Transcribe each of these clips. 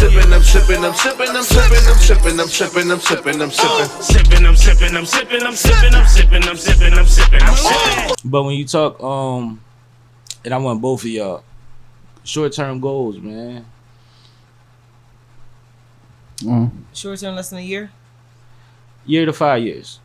sippin', I'm sippin', I'm sippin', I'm sippin', I'm sippin', I'm sippin', I'm sippin', I'm sippin'. Sippin', I'm sippin', I'm sippin', I'm sippin', I'm sippin', I'm sippin', I'm sippin', I'm sippin'. But when you talk, and I want both of y'all, short-term goals, man. Short term, less than a year? Year to 5 years.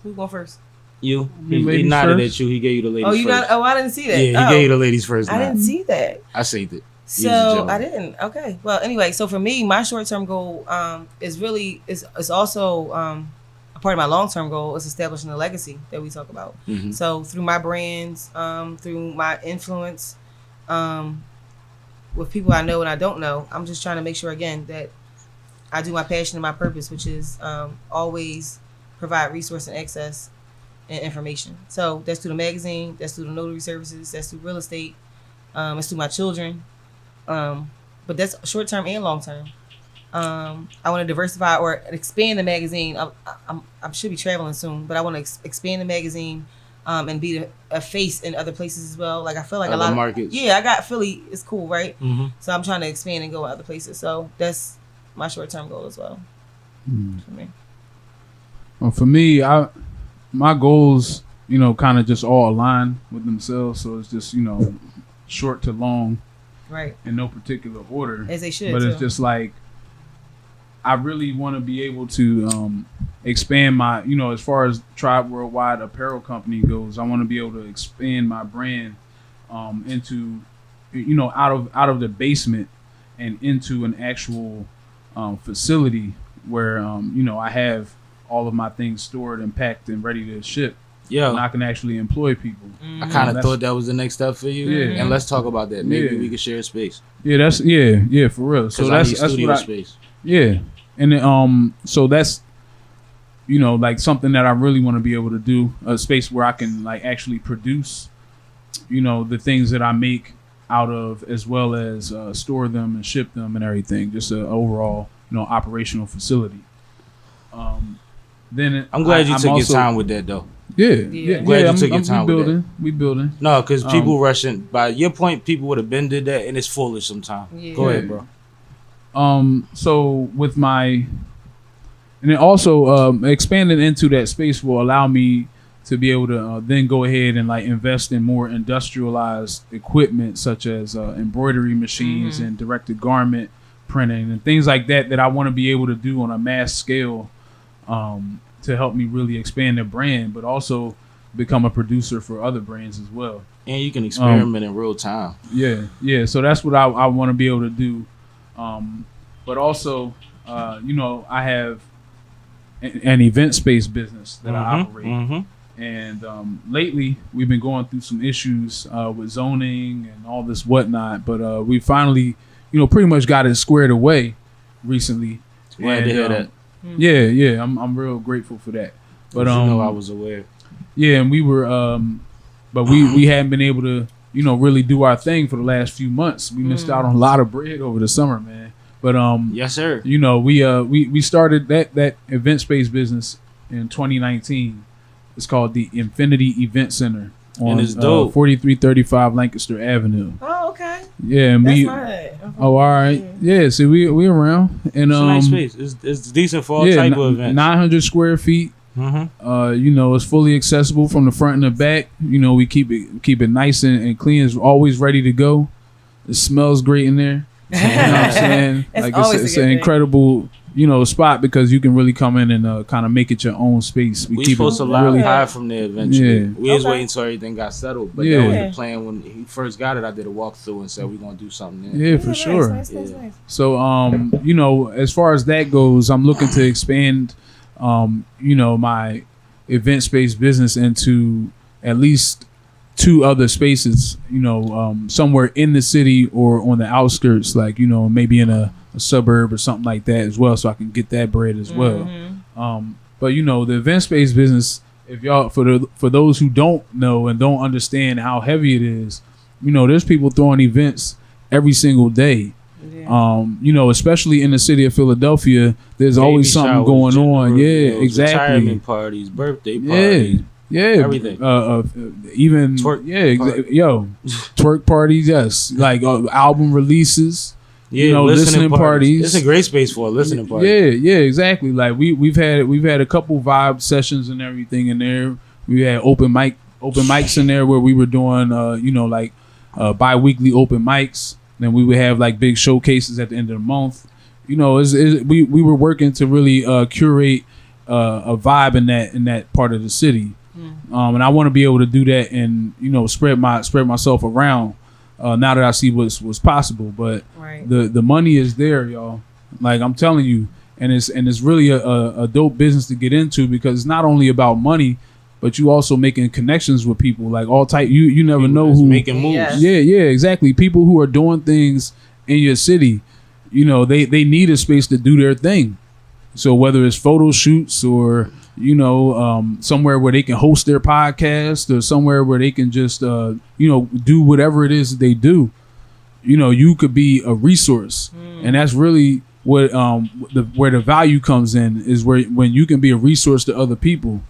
Who's going first? You. He nodded at you. He gave you the ladies Oh, you first. got? Oh, I didn't see that. Yeah, he gave you the ladies first. I didn't see that. I saved it. So I didn't. Okay. Well, anyway, so for me, my short term goal is also a part of my long term goal is establishing a legacy that we talk about. Mm-hmm. So through my brands, through my influence, with people I know and I don't know, I'm just trying to make sure again that I do my passion and my purpose, which is always provide resource and access and information. So that's through the magazine, that's through the notary services, that's through real estate, it's through my children. But that's short term and long term. I want to diversify or expand the magazine. I should be traveling soon, but I want to expand the magazine and be a face in other places as well. Like I feel like other a lot of markets. I got Philly. It's cool, right? Mm-hmm. So I'm trying to expand and go other places. So that's my short term goal as well. For me. Well, for me, my goals, kind of just all align with themselves. So it's just, short to long, right? In no particular order, as they should. But it's just like I really want to be able to expand my, as far as Tribe Worldwide Apparel Company goes, I want to be able to expand my brand into, out of the basement and into an actual facility where, I have all of my things stored and packed and ready to ship. Yeah, and I can actually employ people. I kind of thought that was the next step for you. Yeah, and let's talk about that. Maybe we could share a space. Yeah, that's for real. So that's what space. Yeah, and then, so that's like something that I really want to be able to do, a space where I can like actually produce, the things that I make out of, as well as store them and ship them and everything. Just an overall, operational facility. Then I'm glad you took your time with that, though. Yeah. I'm glad you took your time with that. We building. No, because people rushing. By your point, people would have been did that, and it's foolish sometimes. Yeah. Go ahead, bro. So with and then also expanding into that space will allow me to be able to then go ahead and like invest in more industrialized equipment, such as embroidery machines and directed garment printing and things like that I want to be able to do on a mass scale. To help me really expand the brand, but also become a producer for other brands as well. And you can experiment in real time. Yeah. So that's what I want to be able to do. But also, I have an event space business that I operate. And lately, we've been going through some issues with zoning and all this whatnot. But we finally, pretty much got it squared away recently. Glad to hear that. Yeah, I'm real grateful for that. But I was aware. Yeah, and we were, but we hadn't been able to, really do our thing for the last few months. We missed out on a lot of bread over the summer, man. But yes, sir. We started that event space business in 2019. It's called the Infinity Event Center on 4335 Lancaster Avenue. Oh, okay. Yeah, and that's right. Oh, all right. Yeah, see, we around, and it's a nice space. It's decent for all type of events. 900 square feet. It's fully accessible from the front and the back. We keep it nice and clean. It's always ready to go. It smells great in there. You know what I'm saying? It's an incredible spot because you can really come in and kind of make it your own space. We supposed to really high from there eventually. We was waiting until everything got settled, but that was the plan when he first got it. I did a walkthrough and said we're gonna do something there. Yeah, for sure. Nice. So as far as that goes, I'm looking to expand my event space business into at least 2 other spaces, somewhere in the city or on the outskirts, like, maybe in a suburb or something like that as well, so I can get that bread as well. But the event space business, if y'all, for those who don't know and don't understand how heavy it is, there's people throwing events every single day. Yeah. Especially in the city of Philadelphia, there's always something going on. Yeah, exactly. Retirement parties, birthday parties. everything. Even Twerk twerk parties. Yes, like album releases. Yeah, listening parties. It's a great space for a listening party. Yeah, exactly. Like we've had a couple vibe sessions and everything in there. We had open mics in there where we were doing bi-weekly open mics. Then we would have like big showcases at the end of the month. We were working to really curate a vibe in that part of the city. And I want to be able to do that and spread myself around. Now that I see what's possible, but the money is there, y'all. Like I'm telling you, and it's really a dope business to get into because it's not only about money, but you also making connections with people like all type. You never know who making moves. Yeah, exactly. People who are doing things in your city, they need a space to do their thing. So whether it's photo shoots or somewhere where they can host their podcast or somewhere where they can just do whatever it is that they do, you could be a resource. And that's really what where the value comes in is when you can be a resource to other people.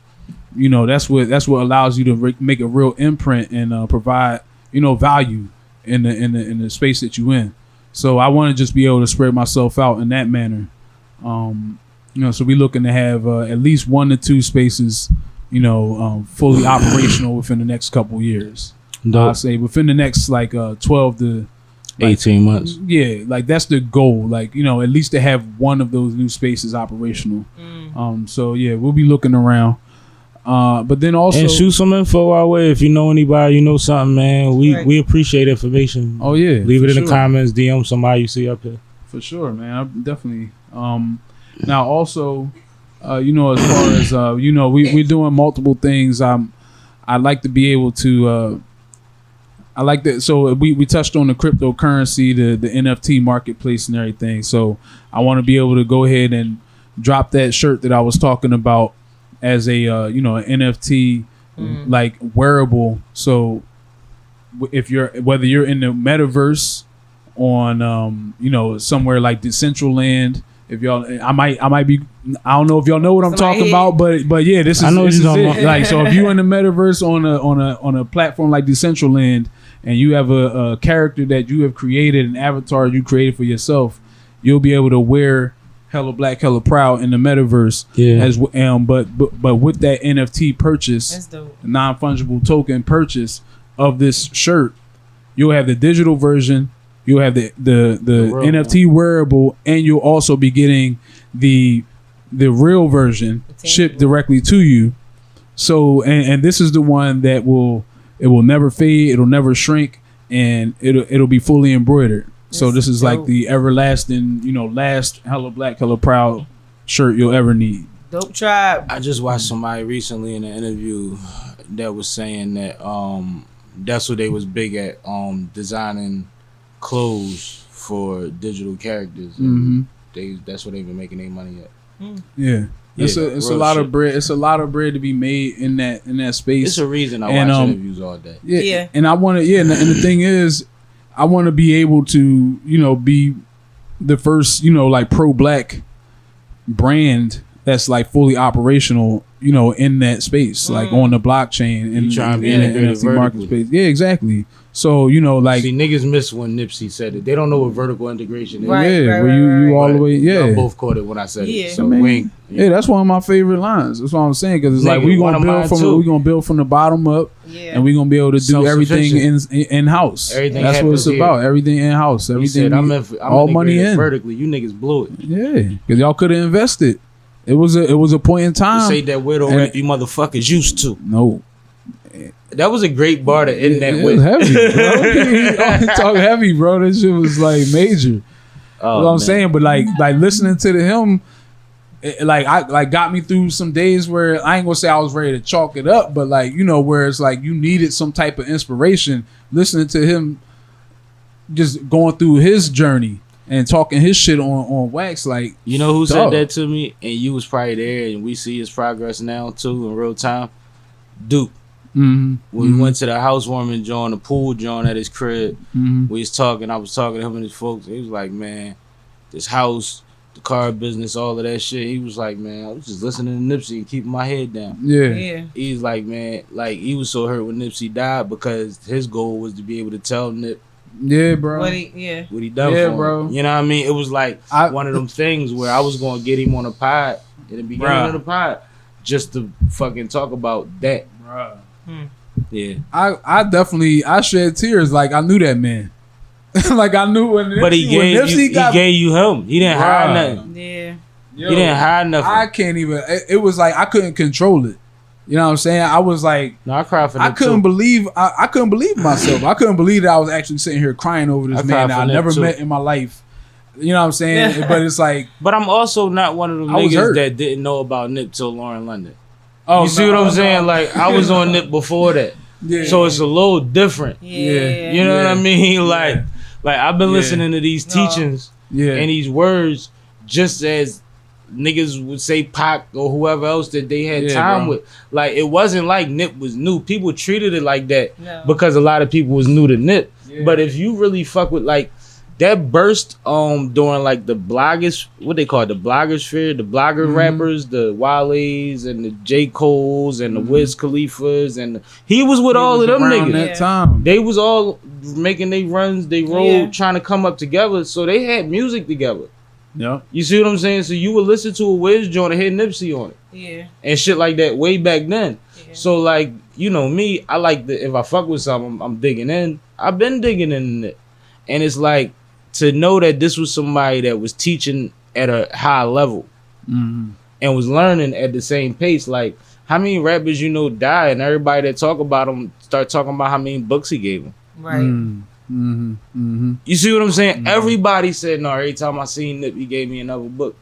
That's what allows you to make a real imprint and provide value in the space that you in. So I want to just be able to spread myself out in that manner. So we're looking to have at least 1 to 2 spaces, fully operational within the next couple years. I'll say within the next 12 to 18 months. Yeah, like that's the goal. Like, at least to have one of those new spaces operational. So yeah, we'll be looking around. But then also and shoot some info our way if you know anybody, something, man. We appreciate information. Oh yeah, leave it in the comments, DM somebody you see up here. For sure, man. I definitely. Now also, as far as we're doing multiple things. I'd like to be able to. I like that. So we touched on the cryptocurrency, the NFT marketplace and everything. So I want to be able to go ahead and drop that shirt that I was talking about as a an NFT like wearable. So if whether you're in the metaverse on somewhere like Decentraland, if y'all I might be, I don't know if y'all know what I'm talking about, but yeah, this is it. Like, so if you in the metaverse on a platform like Decentraland and you have a character that you have created, an avatar you created for yourself, you'll be able to wear Hella Black, Hella Proud in the metaverse. Yeah. But with that NFT purchase, non-fungible token purchase of this shirt, you'll have the digital version, you'll have the NFT wearable, and you'll also be getting the real version shipped directly to you. So and this is the one that will never fade, it'll never shrink, and it'll be fully embroidered. So this is dope. Like the everlasting, last Hella Black, Hella Proud shirt you'll ever need. Dope tribe. I just watched somebody recently in an interview that was saying that that's what they was big at, designing clothes for digital characters. And that's what they've been making their money at. Yeah. It's a lot of bread. It's a lot of bread to be made in that space. It's a reason I watch interviews all day. Yeah. And I want to. Yeah. And the thing is, I want to be able to, be the first, like pro-black brand that's like fully operational, in that space, like on the blockchain and trying to be in the market space. Yeah, exactly. So, like, see, niggas miss when Nipsey said it. They don't know what vertical integration is. Where you all the way. Yeah, y'all both caught it when I said it. So that's one of my favorite lines. That's what I'm saying, because it's like we gonna build from the bottom up, and we gonna be able to do everything in house. That's what it's about. Everything in house. Everything. I'm all money in vertically. You niggas blew it. Yeah, because y'all could have invested. It was a point in time. Say that weirdo rap you motherfuckers used to. No. That was a great bar to end that with. It was heavy, bro. He talk heavy, bro. That shit was like major. What I'm saying, but like listening to him, I got me through some days where I ain't gonna say I was ready to chalk it up, but where it's like you needed some type of inspiration. Listening to him, just going through his journey and talking his shit on wax, like who said that to me, and you was probably there, and we see his progress now too in real time. Duke. When we went to the housewarming joint, the pool joint at his crib, I was talking to him and his folks. He was like, man, this house the car business, all of that shit. He was like, man, I was just listening to Nipsey and keeping my head down. Yeah. He's like, man, like he was so hurt when Nipsey died because his goal was to be able to tell Nip, yeah, bro, What he done for him. bro. You know what I mean? It was like one of them things where I was gonna get him on a pod in the beginning of the pod just to fucking talk about that. Bruh. Yeah. I shed tears. Like I knew that man. Like I knew when Nipsey, But he gave you him. He didn't hide nothing. Yeah. Yo, He didn't hide nothing. I can't even. It was like I couldn't control it. You know what I'm saying? I was like, No, I cried for I Nip couldn't too. believe. I couldn't believe myself. I couldn't believe that I was actually sitting here crying over this I man cried that for I Nip never too. met in my life. You know what I'm saying? But it's like, But I'm also not one of them I was niggas hurt. that didn't know about Nip till Lauren London. oh, You see what I'm saying? Like I was on Nip before that. Yeah. So it's a little different. Yeah. You know what I Yeah. mean? Like I've been Yeah. listening to these teachings yeah, and these words just as niggas would say Pac or whoever else that they had Yeah, time bro. with. Like it wasn't like Nip was new. People treated it like that No. because a lot of people was new to Nip. Yeah. But if you really fuck with like that burst during like the bloggers, what they call it, the blogosphere, the blogger rappers, the Wale's and the J. Cole's and the Wiz Khalifas and he was with all of them around niggas. that Yeah. time. They was all making they runs, they road, Yeah. trying to come up together. So they had music together. Yeah. You see what I'm saying? So you would listen to a Wiz joint and hear Nipsey on it Yeah. and shit like that way back then. Yeah. So like, you know me, I like the if I fuck with something, I'm digging in. I've been digging in it. And it's like to know that this was somebody that was teaching at a high level Mhm. and was learning at the same pace. Like how many rappers you know die and everybody that talk about him start talking about how many books he gave them. Right. Mhm. Mhm. You see what I'm saying? Everybody said no. Every time I seen Nip, he gave me another book.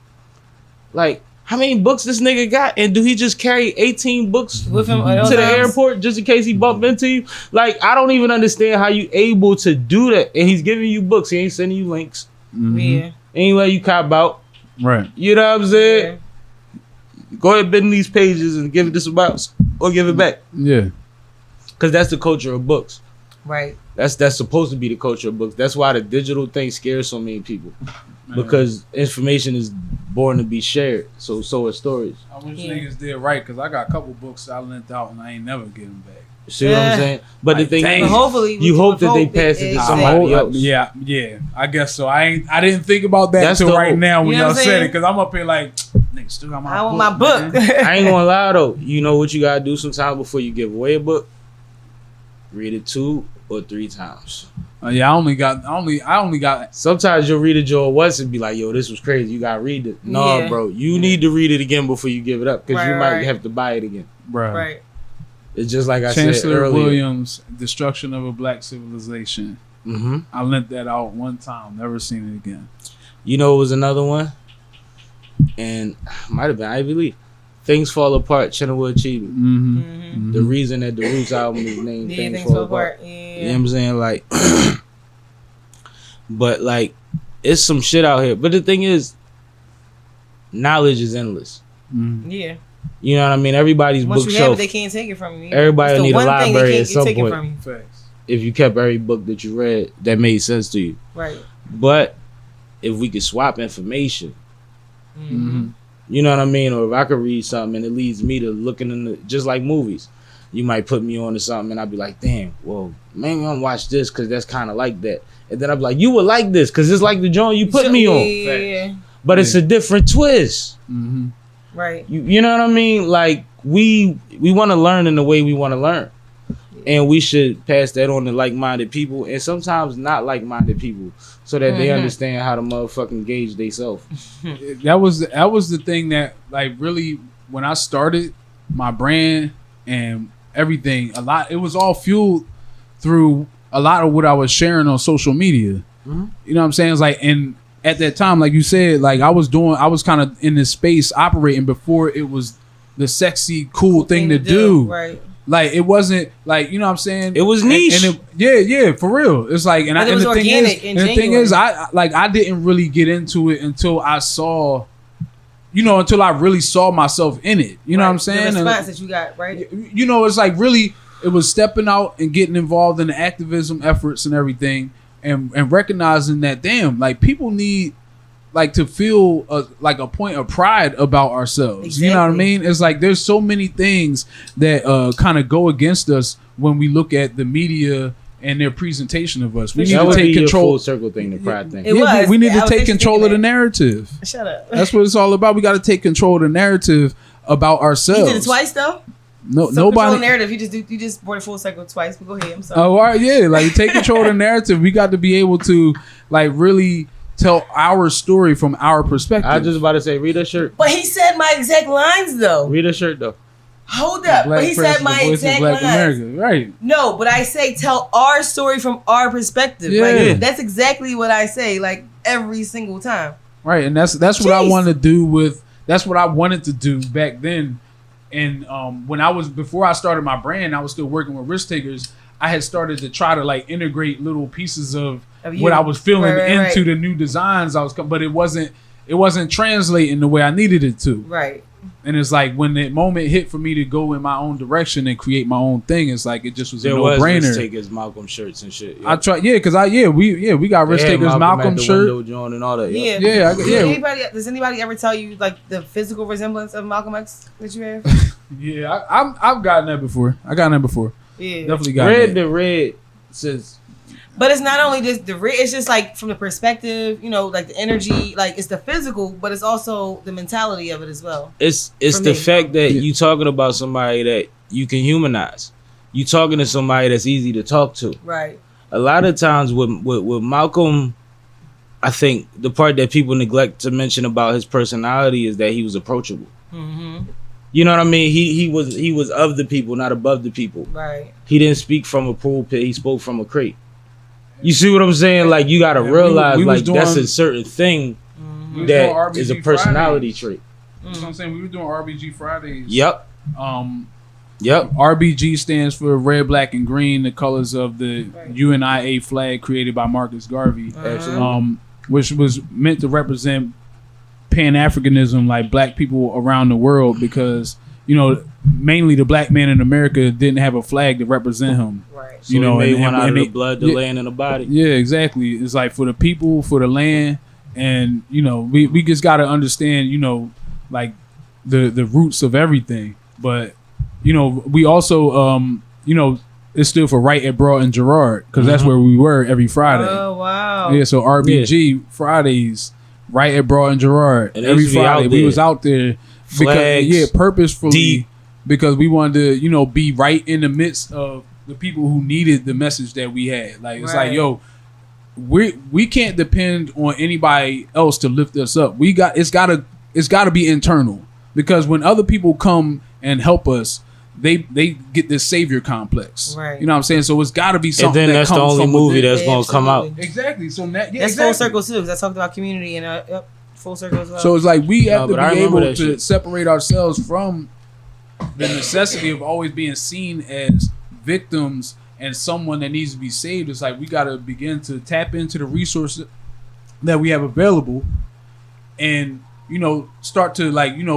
Like, how many books this nigga got? And do he just carry 18 books With him at all to the times? airport just in case he bump into you? Like, I don't even understand how you able to do that. And he's giving you books. He ain't sending you links. Yeah. Ain't let you cop out. Right. You know what I'm saying? Yeah. Go ahead, bend these pages and give it to somebody else or give it back. Yeah. Because that's the culture of books. Right. That's supposed to be the culture of books. That's why the digital thing scares so many people. Because information is born to be shared. So are stories. I wish Yeah. niggas did right because I got a couple books I lent out and I ain't never get them back. See what I'm Yeah. saying? But the Like, thing dang. is, But hopefully, you hope that they hope pass it to exactly. somebody else. Yeah. I guess so. I didn't think about that That's until the right hope. now when You know y'all what I'm said saying? it because I'm up here like, niggas still got my I book. want my book. man. I ain't gonna lie though. You know what you gotta do sometimes before you give away a book? Read it 2 or 3 times. Yeah, I only got. Sometimes you'll read it Joel once and be like, yo, this was crazy. You gotta read it. No, Yeah. bro. You need to read it again before you give it up. Because you Right, might right. have to buy it again. Bruh. Right. It's just like I said Chancellor earlier. Williams, Destruction of a Black Civilization. Mm-hmm. I lent that out one time, never seen it again. You know, it was another one, and might have been Ivy Lee. Things Fall Apart, Chenoweth Achievement. Mm-hmm. Mm-hmm. The reason that the Roots album is named Yeah, Things things Fall fall Apart. apart. You know Yeah. what I'm saying? Like, but like, it's some shit out here. But the thing is, knowledge is endless. Yeah. You know what I mean? Everybody's Once you have bookshelf. it, they can't take it from you. Everybody It's the need a one thing they library can't at some take it point. from you. Facts. If you kept every book that you read that made sense to you. Right. But if we could swap information, Mm-hmm. you know what I mean? Or if I could read something and it leads me to looking in the, just like movies, you might put me on to something and I'd be like, damn, well, maybe I'll watch this because that's kind of like that. And then I'd be like, you would like this because it's like the joint you put me on. Yeah. But it's a different twist. Mm-hmm. Right. You know what I mean? Like, we want to learn in the way we want to learn. And we should pass that on to like-minded people and sometimes not like-minded people so that they understand how to motherfucking gauge themselves. That was the thing that like really when I started my brand and everything, it was all fueled through a lot of what I was sharing on social media. Mhm. You know what I'm saying? It's like, and at that time, like you said, like I was kind of in this space operating before it was the sexy, cool thing to do. Right. Like it wasn't like, you know what I'm saying? It was niche. And yeah, for real. It's like, and, But it was the thing is, organic and and the thing is, genuine. I didn't really get into it until I saw, until I really saw myself in it. You know what I'm saying? The And, response that you got, right? it's like really, it was stepping out and getting involved in the activism efforts and everything, and recognizing that damn, like people need like to feel like a point of pride about ourselves. Exactly. You know what I mean? It's like there's so many things that kind of go against us when we look at the media and their presentation of us. We need That to would be take your control. full circle thing, the pride thing. It Yeah, was. we need I to was take actually control of the thinking narrative. that. Shut up. That's what it's all about. We got to take control of the narrative about ourselves. You did it twice though. No, So control nobody. narrative. You just brought it full circle twice. But go ahead. I'm sorry. Oh, all right, yeah. Like take control of the narrative. We got to be able to like really tell our story from our perspective. I was just about to say, read a shirt. But he said my exact lines though. Read a shirt though. Hold up. But he said my exact Black lines. America, right? No, but I say tell our story from our perspective. Yeah. Like that's exactly what I say. Like every single time. Right, and that's what I Jeez. want to do with. That's what I wanted to do back then. And when before I started my brand, I was still working with risk takers. I had started to try to like integrate little pieces of you. what I was feeling Right, into right. the new designs but it wasn't translating the way I needed it to. Right. And it's like when the moment hit for me to go in my own direction and create my own thing, it's like it just was There a was risk no-brainer. takers, Malcolm shirts and shit. I tried, we got risk They had takers, Malcolm at the shirt. window joint and all that. Yeah. Yeah. Does anybody ever tell you like the physical resemblance of Malcolm X that you have? Yeah, I've gotten that before. Yeah. Definitely got Red that. the red says. But it's not only just it's just like from the perspective, like the energy, like it's the physical, but it's also the mentality of it as well. It's For the me. fact that you talking about somebody that you can humanize. You talking to somebody that's easy to talk to. Right. A lot of times with Malcolm, I think the part that people neglect to mention about his personality is that he was approachable. Mm-hmm. You know what I mean? He was of the people, not above the people. Right. He didn't speak from a pulpit. He spoke from a crate. You see what I'm saying? Like you got to realize, we was like that's doing- a certain thing We was doing that is a RBG personality Fridays. trait. You know what I'm saying? We were doing RBG Fridays. Yep. Yep. RBG stands for red, black, and green, the colors of the Right. UNIA flag created by Marcus Garvey, Absolutely. which was meant to represent Pan-Africanism, like black people around the world, because mainly the black man in America didn't have a flag to represent him. Right. So he made one out of the they- blood, the land, and the body. Yeah, exactly. It's like for the people, for the land, and we just got to understand, like the roots of everything. But we also it stood for right at Broad and Gerard, because that's where we were every Friday. Oh wow. Yeah, so RBG Fridays, right at Broad and Gerard, And every they used to be Friday out we there. was out there Flags, purposefully, deep. because we wanted to be right in the midst of the people who needed the message that we had. Like it's Right. like, we can't depend on anybody else to lift us up. It's gotta be internal, because when other people come and help us, they get this savior complex. Right. You know what I'm saying? So it's gotta be And something then that that's the comes only from movie within. that's gonna come out. Absolutely. Exactly. So That's exactly. full circle too, because I talked about community and full circle as well. So it's like we have but I to be remember able that to shit. separate ourselves from the necessity of always being seen as victims and someone that needs to be saved. It's like we got to begin to tap into the resources that we have available, and start to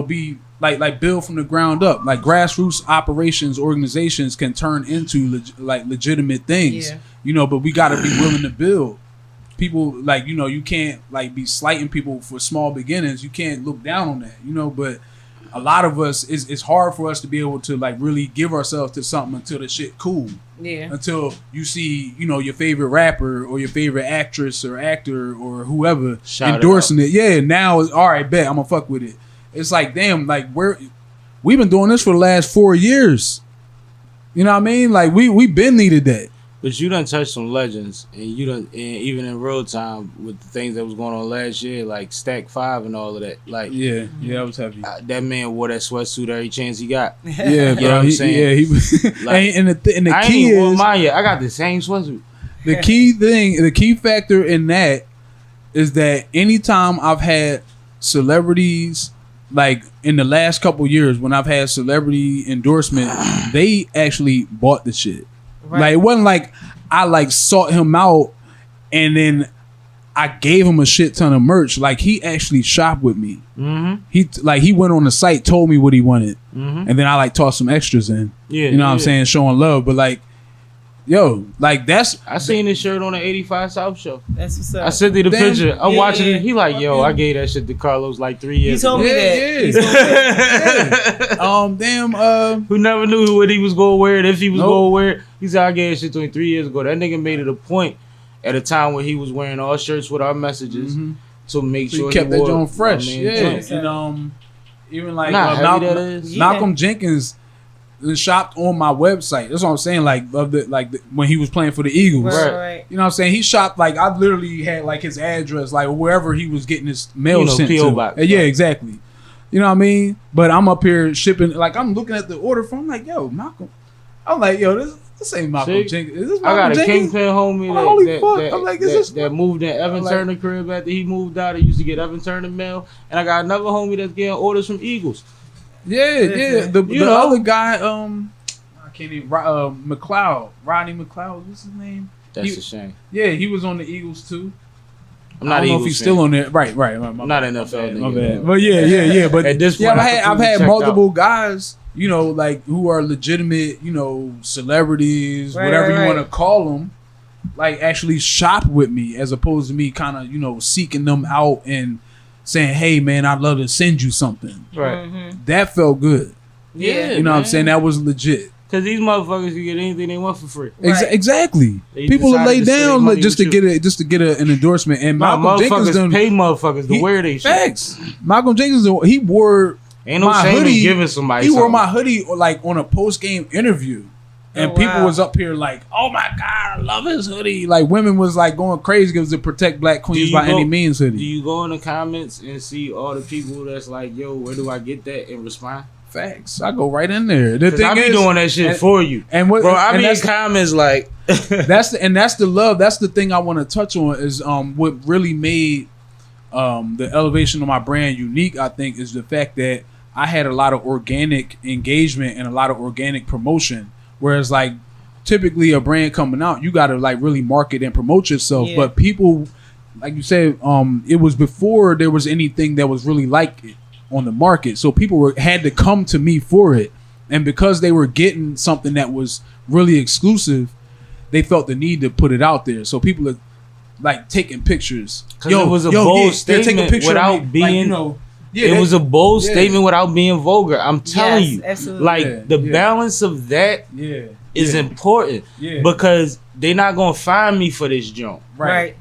be like build from the ground up. Like grassroots operations, organizations can turn into legitimate things. Yeah. But we got to be willing to build. People you can't be slighting people for small beginnings. You can't look down on that, but a lot of us, it's hard for us to be able to really give ourselves to something until the shit cool. Yeah. Until you see, your favorite rapper or your favorite actress or actor or whoever Shout it endorsing it. Yeah, now it's all right, bet I'm gonna fuck with it. It's like, damn, we've been doing this for the last 4 years. You know what I mean? Like we been needed that. But you done touched some legends, and even in real time with the things that was going on last year, like Stack 5 and all of that. Like, Yeah, that was heavy. that man wore that sweatsuit every chance he got. Yeah, You know bro. what I'm He saying? was. Like, and the I ain't key even worn is mine yet. I got the same sweatsuit. the key factor in that is that anytime I've had celebrities, like in the last couple years when I've had celebrity endorsement, they actually bought the shit. Right. Like it wasn't like I sought him out and then I gave him a shit ton of merch. Like he actually shopped with me. Mm-hmm. He went on the site, told me what he wanted, Mm-hmm. and then I tossed some extras in. Yeah, You know what I'm saying? Showing love. But yo, like that's I seen this shirt on the 85 South show. That's what's up. I sent you the Damn. picture. I'm Yeah, watching yeah. it. He like, yo, I gave that shit to Carlos like 3 He years told ago. me that. damn. Who never knew what he was going to wear and if he was Nope. going to wear it. He said, I gave that shit to him 3 years ago. That nigga made it a point at a time where he was wearing all shirts with our messages to make So sure he kept he that wore, joint fresh. I mean, Yeah, joint. and even like Nah, heavy that Malcolm, is. Malcolm Jenkins shopped on my website. That's what I'm saying. Like when he was playing for the Eagles. Right. You know what I'm saying? He shopped like I literally had like his address, like wherever he was getting his mail You know, sent P.O. to. box, Yeah, right. exactly. You know what I mean? But I'm up here shipping. Like I'm looking at the order from. I'm like, yo, Malcolm. I'm like, yo, this ain't Malcolm See? Jenkins. Is this I Malcolm got a Jenkins? kingpin homie Holy that, fuck. that, I'm like, that, is this- that moved in Evan like- Turner crib after he moved out. He used to get Evan Turner mail. And I got another homie that's getting orders from Eagles. Yeah. The You know. other guy, I can't even. McLeod, Rodney McLeod. What's his name? That's a shame. Yeah, he was on the Eagles too. I'm I not don't know Eagles if he's fan. still on there. Right. I'm not an NFL My nigga. bad. But yeah. But At this yeah, point, I've I had completely multiple checked guys, you know, like who are legitimate, you know, celebrities, Right, whatever right, you right. want to call them, like actually shop with me as opposed to me kind of, you know, seeking them out and saying, "Hey, man, I'd love to send you something." Right. That felt good. Yeah, You know what I'm saying? That was legit. Because these motherfuckers can get anything they want for free. Right. Exactly. They People will decided lay to spend down money just to with get an endorsement. And Nah, Malcolm Jenkins motherfuckers done pay motherfuckers to wear they shit. facts. Malcolm Jenkins, he wore Ain't no my shame hoodie. in giving somebody He wore something. my hoodie like on a post game interview, and Oh, people wow. was up here like, "Oh my god, I love his hoodie!" Like women was like going crazy because it protect black queens you by go- any means hoodie. Do you go in the comments and see all the people that's like, yo, where do I get that, and respond? Facts. I go right in there. The Because thing I be is, doing that shit and- for you. and what, Bro, I and be in that's, comments like, that's the love. That's the thing I want to touch on is what really made the elevation of my brand unique. I think is the fact that I had a lot of organic engagement and a lot of organic promotion. Whereas like typically a brand coming out, you got to like really market and promote yourself. Yeah. But people, like you said, it was before there was anything that was really like it on the market. So people had to come to me for it. And because they were getting something that was really exclusive, they felt the need to put it out there. So people are like taking pictures. 'Cause it was a bold statement without of me. being- Like, you know, it was a bold yeah. statement without being vulgar. I'm telling Yes, you. absolutely. Like, Yeah, the yeah. balance of that yeah, is yeah, important. Yeah. Because they not going to find me for this joint. right.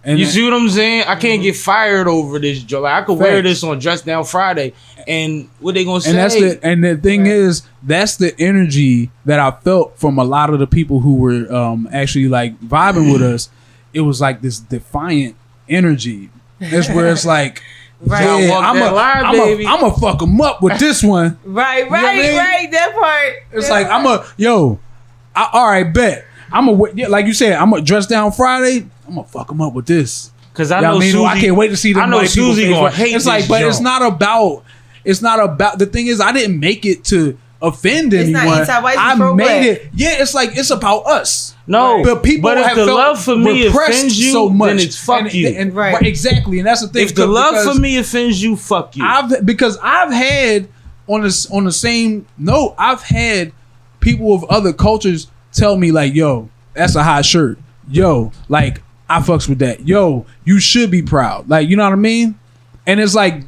And You see what I'm saying? I can't get fired over this joint. Like, I could wear Facts. this on Dress Down Friday, and what they gonna say? and the thing is, that's the energy that I felt from a lot of the people who were actually like vibing with us. It was like this defiant energy. That's where it's like, Right. yeah, Walk that line, baby. I'm gonna fuck them up with this one. Right, what I mean? right. That part. It's like all right, bet. Like you said, I'm gonna dress down Friday. I'm gonna fuck them up with this. Because I You know what Susie. I can't wait to see them. I know white people Susie face gonna what- hate It's like, this but it's joint. not about. It's not about. The thing is, I didn't make it to offend It's not anyone. anti-white, it's I pro-black. made it. Yeah, it's like it's about us. No, But people but if have the felt love for me repressed offends you, so much. then it's fuck you. And, Right. exactly, and that's the thing. If the love because for me offends you, fuck you. because I've had on the same note, I've had people of other cultures tell me like, "Yo, that's a hot shirt. Yo, like I fucks with that. Yo, you should be proud." Like, you know what I mean? And it's like,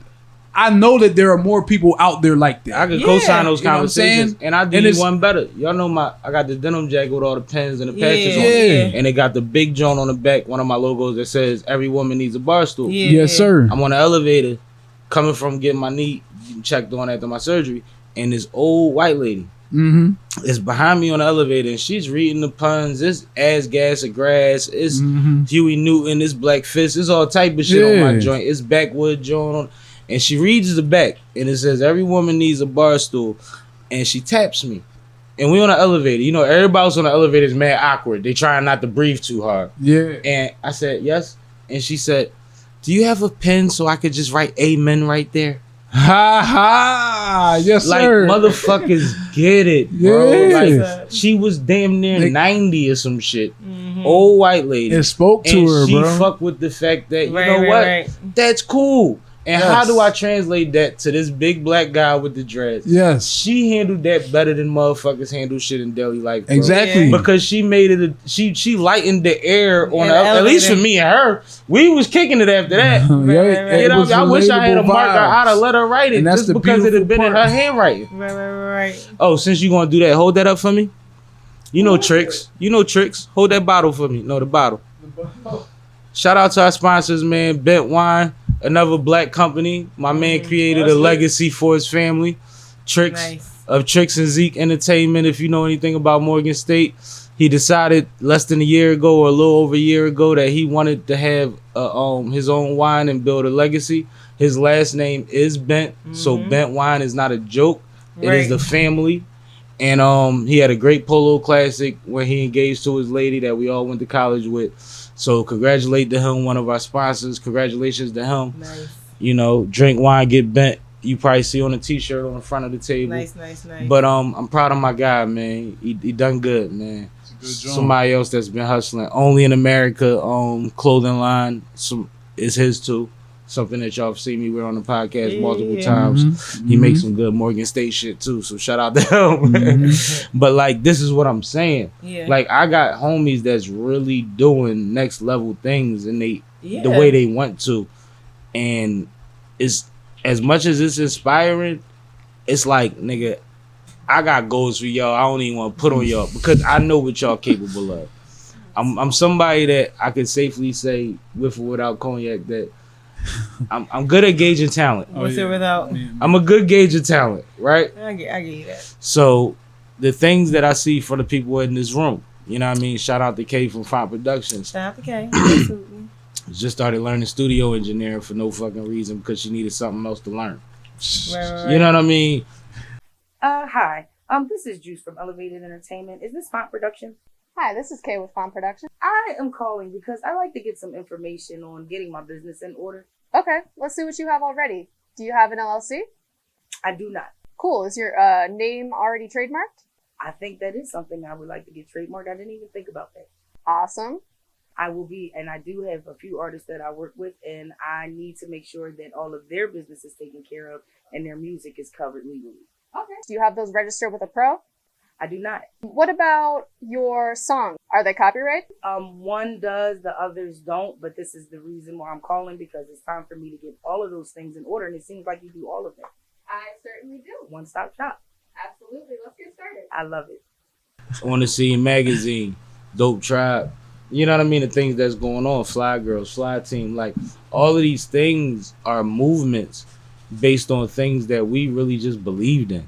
I know that there are more people out there like that. I could Yeah. co-sign those You know what I'm conversations, saying? and I do And you it's- one better. Y'all know I got the denim jacket with all the pins and the patches on Yeah. it, and it got the big joint on the back. One of my logos that says "Every woman needs a Barstool." Yeah. Yes, sir. I'm on the elevator, coming from getting my knee checked on after my surgery, and this old white lady Mm-hmm. is behind me on the elevator, and she's reading the puns. It's ass gas of grass. It's Mm-hmm. Huey Newton. It's Black Fist. It's all type of shit on my Yeah. joint. It's backwood joint on, and she reads the back, and it says "Every woman needs a bar stool," and she taps me, and we on the elevator. You know, everybody else on the elevator is mad awkward. They trying not to breathe too hard. Yeah. And I said yes, and she said, "Do you have a pen so I could just write amen right there?" Ha ha. Yes, Like, sir. motherfuckers get it, bro. Yeah. Like, she was damn near They- 90 or some shit. Mm-hmm. Old white lady. It spoke to and her, she bro. fuck with the fact that, you Right, know right, what? right. That's cool. And how do I translate that to this big black guy with the dreads? Yes. She handled that better than motherfuckers handle shit in daily life. Bro. Exactly. Because she made it. She lightened the air on the at least for elevator. me and her. We was kicking it after that. You know, I wish I had a marker. I'd have let her write it, And that's just the because it had been beautiful in her handwriting. Right. Oh, since you gonna do that, hold that up for me. You know tricks. You know tricks. Hold that bottle for me. No, the bottle. Shout out to our sponsors, man. Bent Wine, another black company. My man created a legacy for his family. Tricks Nice. of Tricks and Zeke Entertainment. If you know anything about Morgan State, he decided less than a year ago or a little over a year ago that he wanted to have his own wine and build a legacy. His last name is Bent, so Bent Wine is not a joke. It is the family. And he had a great polo classic where he engaged to his lady that we all went to college with. So congratulate to him, one of our sponsors. Congratulations to him. Nice. You know, drink wine, get bent. You probably see on a t-shirt on the front of the table. Nice. But I'm proud of my guy, man. He done good, man. Somebody else that's been hustling. Only in America clothing line is his too. Something that y'all have seen me wear on the podcast multiple times. He makes some good Morgan State shit too. So shout out to him. But like, this is what I'm saying. Yeah. Like, I got homies that's really doing next level things and the way they want to. And it's as much as it's inspiring, it's like, nigga, I got goals for y'all. I don't even want to put on y'all because I know what y'all capable of. I'm somebody that I could safely say, with or without cognac, that I'm good at gauging talent. With or without. I'm a good gauge of talent, right? I get you that. So the things that I see for the people in this room, you know what I mean? Shout out to Kay from Font Productions. Shout out to Kay. Absolutely. Just started learning studio engineering for no fucking reason because she needed something else to learn. Right. You know what I mean? Hi. This is Juice from Elevated Entertainment. Is this Font Production? Hi, this is Kay with Font Production. I am calling because I like to get some information on getting my business in order. Okay, let's see what you have already. Do you have an LLC? I do not. Cool. Is your name already trademarked? I think that is something I would like to get trademarked. I didn't even think about that. Awesome. I will be, and I do have a few artists that I work with, and I need to make sure that all of their business is taken care of and their music is covered legally. Okay. Do you have those registered with a pro? I do not. What about your songs? Are they copyrighted? One does, the others don't, but this is the reason why I'm calling, because it's time for me to get all of those things in order, and it seems like you do all of them. I certainly do. One-stop shop. Absolutely. Let's get started. I love it. On the Scene magazine, Dope Tribe, you know what I mean? The things that's going on, Fly Girls, Fly Team, like all of these things are movements based on things that we really just believed in.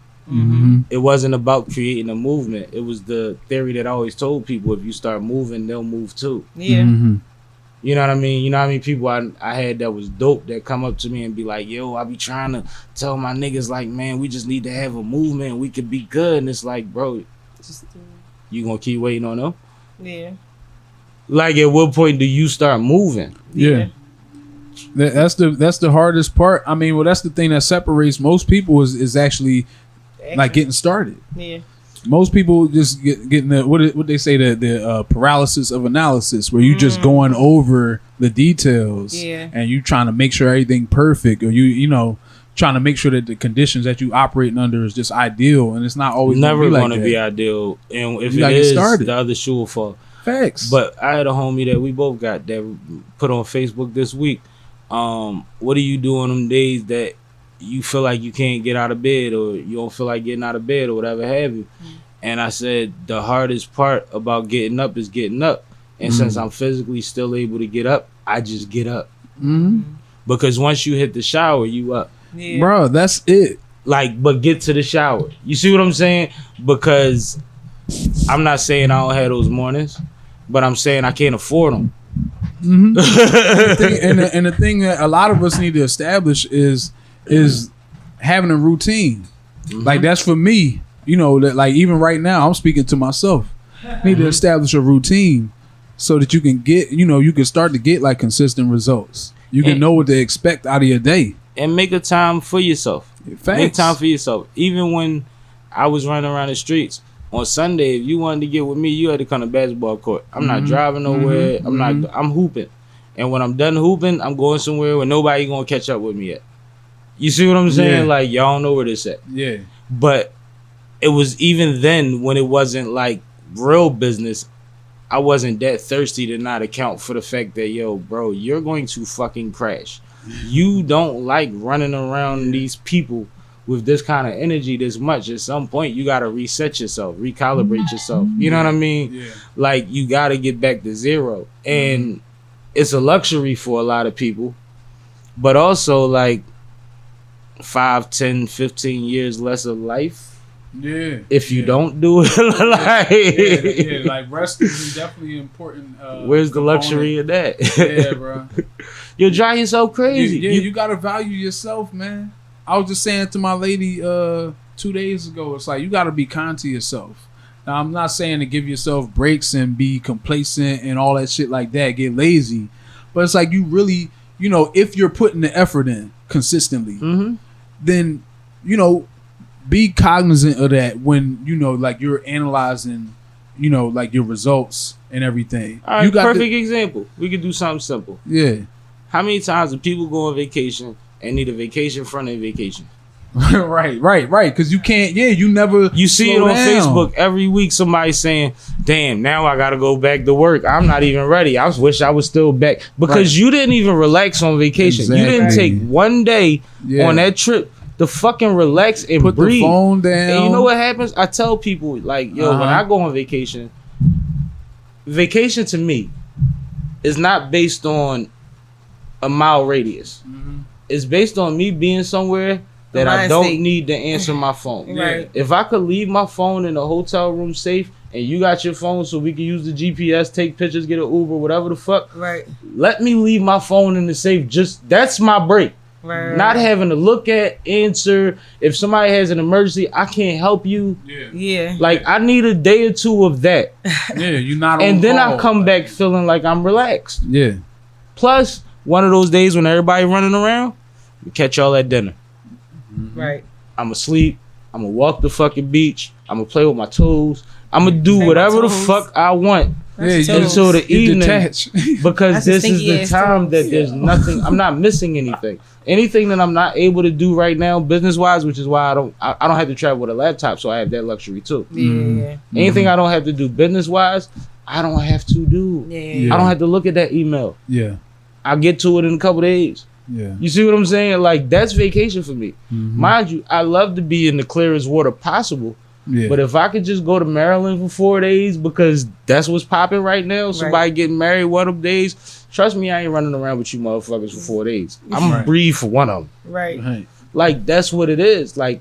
It wasn't about creating a movement. It was the theory that I always told people: if you start moving, they'll move too. Yeah. You know what I mean? You know what I mean? People I had that was dope that come up to me and be like, yo, I be trying to tell my niggas, like, man, we just need to have a movement. We could be good. And it's like, bro, you gonna keep waiting on them? Yeah. Like, at what point do you start moving? Yeah. That's the hardest part. I mean, well, that's the thing that separates most people is actually like getting started. Yeah. Most people just getting the what they say, the paralysis of analysis, where you just going over the details and you trying to make sure everything perfect, or you know trying to make sure that the conditions that you operating under is just ideal, and it's not always never going to be ideal. And if You it gotta get is, started. the other shoe will fall. Facts. But I had a homie that we both got that put on Facebook this week. What do you do on them days that you feel like you can't get out of bed, or you don't feel like getting out of bed, or whatever have you? And I said the hardest part about getting up is getting up. And since I'm physically still able to get up, I just get up. Because once you hit the shower, you up. Yeah. Bro, that's it. Like, but get to the shower. You see what I'm saying? Because I'm not saying I don't have those mornings, but I'm saying I can't afford them. The thing that a lot of us need to establish is having a routine. Like, that's for me. You know, that, like, even right now, I'm speaking to myself. Need to establish a routine so that you can get, you can start to get like consistent results. You can know what to expect out of your day. And make a time for yourself. Facts. Make time for yourself. Even when I was running around the streets on Sunday, if you wanted to get with me, you had to come to basketball court. I'm not driving nowhere. I'm hooping. And when I'm done hooping, I'm going somewhere where nobody gonna catch up with me at. You see what I'm saying? Yeah. Like, y'all don't know where this at. Yeah. But it was even then when it wasn't like real business, I wasn't that thirsty to not account for the fact that, yo, bro, you're going to fucking crash. You don't like running around these people with this kind of energy this much. At some point, you got to reset yourself, recalibrate yourself. You know what I mean? Yeah. Like, you got to get back to zero. And it's a luxury for a lot of people. But also, like, 5, 10, 15 years less of life. Yeah. If you don't do it, like, yeah, like rest is definitely important. Where's the component. luxury of that? Yeah, bro. You'll drive yourself crazy. You gotta value yourself, man. I was just saying to my lady 2 days ago, it's like you gotta be kind to yourself. Now, I'm not saying to give yourself breaks and be complacent and all that shit like that, get lazy, but it's like you really, you know, if you're putting the effort in consistently, then, you know, be cognizant of that when, you know, like you're analyzing, you know, like your results and everything. All right, you got perfect example. We could do something simple. Yeah. How many times do people go on vacation and need a vacation from their vacation? right. Because you can't, you never. You see it slow on down. Facebook every week. Somebody saying, damn, now I got to go back to work. I'm not even ready. I wish I was still back. Because you didn't even relax on vacation. You didn't take one day on that trip to fucking relax and put breathe. the phone down. And you know what happens? I tell people, like, yo, when I go on vacation to me is not based on a mile radius. It's based on me being somewhere that I don't need to answer my phone. Right. If I could leave my phone in the hotel room safe and you got your phone so we can use the GPS, take pictures, get an Uber, whatever the fuck, let me leave my phone in the safe. Just that's my break. Not having to look at, answer. If somebody has an emergency, I can't help you. Yeah. Like, I need a day or two of that. Yeah, you're not on And then call. I come back feeling like I'm relaxed. Yeah. Plus, one of those days when everybody running around, we catch y'all at dinner. Right. I'm asleep. I'm gonna walk the fucking beach. I'm gonna play with my toes. I'm gonna do Play with whatever the toes. fuck I want That's until the You evening. detach. Because That's a this is stinky the ass time toes. that there's nothing. I'm not missing anything. Anything that I'm not able to do right now, business wise, which is why I don't have to travel with a laptop, so I have that luxury too. Yeah. Anything I don't have to do business wise, I don't have to do. Yeah. I don't have to look at that email. Yeah. I'll get to it in a couple days. Yeah. You see what I'm saying? Like, that's vacation for me. Mind you, I love to be in the clearest water possible. Yeah. But if I could just go to Maryland for 4 days because that's what's popping right now, somebody getting married one of them days, trust me, I ain't running around with you motherfuckers for 4 days. I'm gonna breathe for one of them. Right. Like, that's what it is. Like,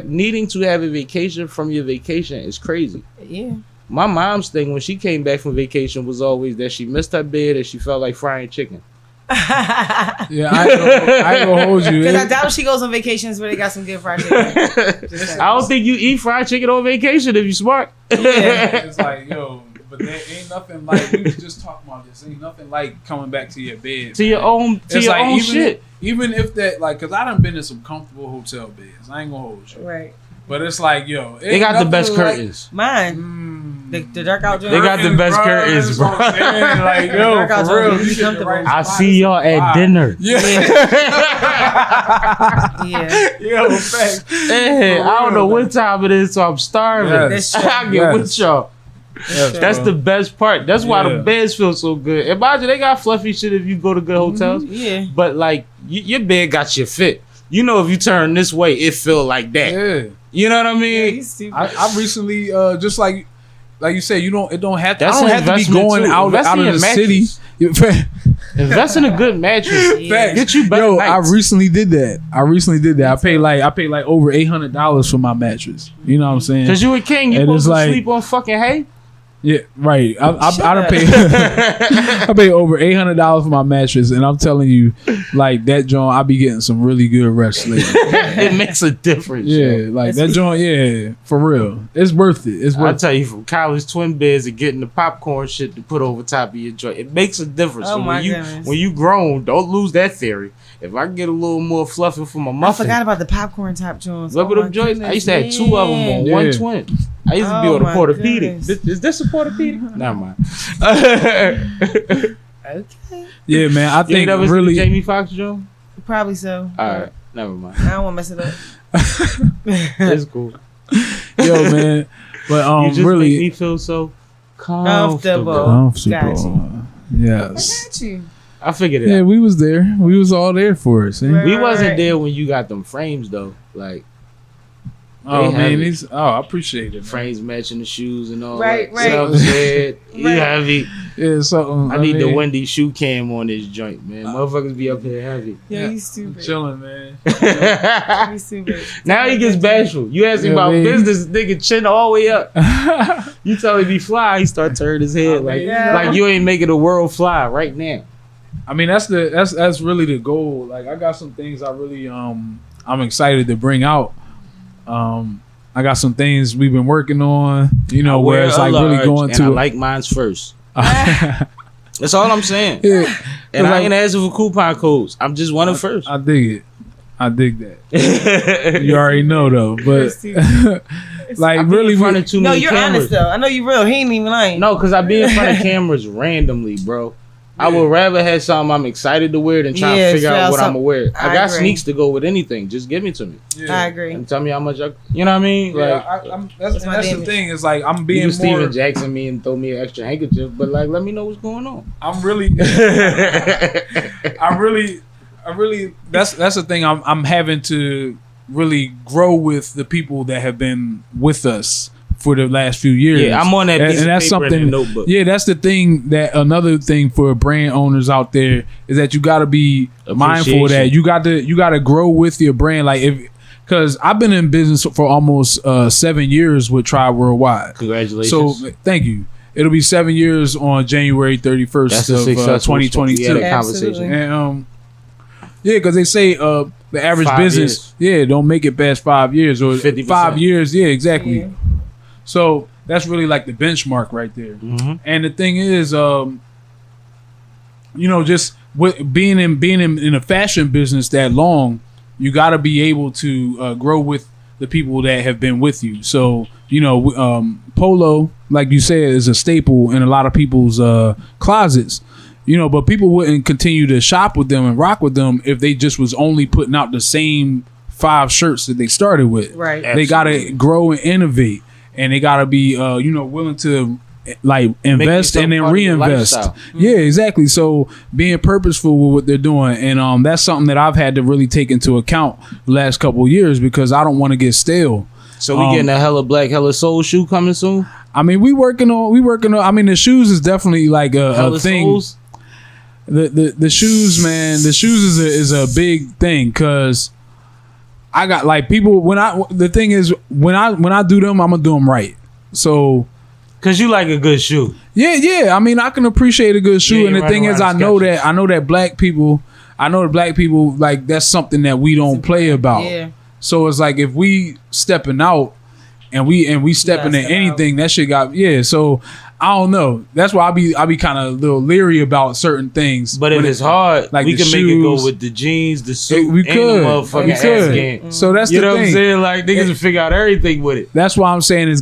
needing to have a vacation from your vacation is crazy. Yeah. My mom's thing when she came back from vacation was always that she missed her bed and she felt like frying chicken. Yeah, I ain't gonna hold you. Because I doubt she goes on vacations where they got some good fried chicken. I don't think you eat fried chicken on vacation if you smart. It's like, yo, but there ain't nothing like, we was just talking about this. Ain't nothing like coming back to your bed. To your own shit. Even if that, like, because I done been in some comfortable hotel beds. I ain't gonna hold you. Right. But it's like, yo, They got the best curtains. Mine. The dark out joint. They got the best curtains, bro. Like, yo, Dark out for real. joint, You be should comfortable. right I spot. see y'all at dinner. Yeah. Yeah. Yo, facts. Hey, I don't know what time it is, so I'm starving. Yes. That's true. I get with y'all. Yes, That's bro. the best part. That's why Yeah. the beds feel so good. Imagine they got fluffy shit if you go to good hotels. Yeah. But like your bed got your fit. You know, if you turn this way, it feel like that. Yeah. You know what I Yeah, mean? he's stupid. I recently just like you said, it don't have to. That's I don't an have to be investment, going too. out Invest of in the your city. Invest in a good mattress. Yeah. Get you better Yo, nights. I recently did that. I paid like over $800 for my mattress. You know what I'm saying? Cause you a king, you And supposed it's to like- sleep on fucking hay. Yeah, right. I done up. paid. I paid over $800 for my mattress, and I'm telling you, like that joint, I be getting some really good rest lately. It makes a difference. Yeah, yo. like that joint. Yeah, for real, it's worth it. It's I worth. tell you, from college twin beds and getting the popcorn shit to put over top of your joint, it makes a difference. Oh So my when goodness. you grown, don't lose that theory. If I can get a little more fluffy for my I muffin, forgot about the popcorn top joints. look at Oh them my joints. I used to have goodness, 2 of them on yeah. one twin. I used to be Oh on a my Portapedic. goodness. Is this a Portapedic? Never mind. Okay. Yeah, man. I You ain't think never really. seen the Jamie Foxx joint? Probably so. All right. Never mind. I don't want to mess it up. It's cool. Yo, man. But You just really make me feel so comfortable. comfortable. Got Yes. I got you. I figured it Yeah, out. we was there. We was all there for it. See? Right. We wasn't there when you got them frames though. Like Oh They man, heavy. these. Oh, I appreciate it. Man. frames matching the shoes and all Right, that. right. So I'm saying, you Right. heavy. Yeah, something. I need the mean, Wendy shoe cam on this joint, man. Motherfuckers be up here heavy. Yeah, you stupid. chilling, man. You stupid. Now he gets bashful. You ask him Yeah, about man. business, nigga chin all the way up. You tell him he fly, he start turning his head like Yeah. like you ain't making the world fly right now. I mean, that's really the goal. Like, I got some things I really I'm excited to bring out. I got some things we've been working on. You know, where it's like really going and to I like mine's first. That's all I'm saying. Yeah. And I Like- ain't asking for coupon codes. I'm just one of first. I dig it. I dig that. You already know though, but like I be really, in front of too No, many you're cameras. honest though. I know you real. He ain't even lying. No, because I be in front of cameras randomly, bro. I would rather have something I'm excited to wear than trying to figure out what I'm gonna wear. I got agree. sneaks to go with anything. Just give me to me I agree. and tell me how much. You know what I mean? yeah, Like that's my the damage. thing. Is like I'm you being can Steven more. Jackson me and throw me an extra handkerchief, but like let me know what's going on. I'm really. I really. That's the thing. I'm having to really grow with the people that have been with us for the last few years. Yeah, I'm on that piece and of that's paper and something. that notebook. Yeah, that's the thing. That another thing for brand owners out there is that you got to be mindful of that. Appreciation. You got to grow with your brand. Like because I've been in business for almost 7 years with Tribe Worldwide. Congratulations. So thank you. It'll be 7 years on January 31st That's a of successful 2022. We had a Absolutely. conversation. And yeah, because they say the average 5 business, don't make it past 5 years or 50%. 5 years. Yeah, exactly. Yeah. So that's really like the benchmark right there. Mhm. And the thing is, just with being in a fashion business that long, you got to be able to grow with the people that have been with you. So polo, like you said, is a staple in a lot of people's closets. But people wouldn't continue to shop with them and rock with them if they just was only putting out the same 5 shirts that they started with. Right. They got to grow and innovate, and they got to be willing to like invest yourself and then part of your reinvest. lifestyle. Yeah, exactly. So being purposeful with what they're doing, and that's something that I've had to really take into account the last couple of years because I don't want to get stale. So we getting a hella black, hella soul shoe coming soon. I mean, we working on. I mean, the shoes is definitely like a Hella thing. souls. The shoes, man. The shoes is a big thing because I got like people the thing is when I do them, I'm gonna do them right. So Cause you like a good shoe. yeah. I mean, I can appreciate a good shoe, Yeah, and you the thing run is, around I know that black people like that's something that we don't play about. Yeah. So it's like if we stepping out and we stepping in step anything, that shit got So I don't know. That's why I be kind of a little leery about certain things. But if When it's hard, like we the can make it go shoes, with the jeans, the suit, we and the could. motherfucking We ass could. game. So that's You the know what I'm thing. saying? Like niggas will figure out everything with it. That's why I'm saying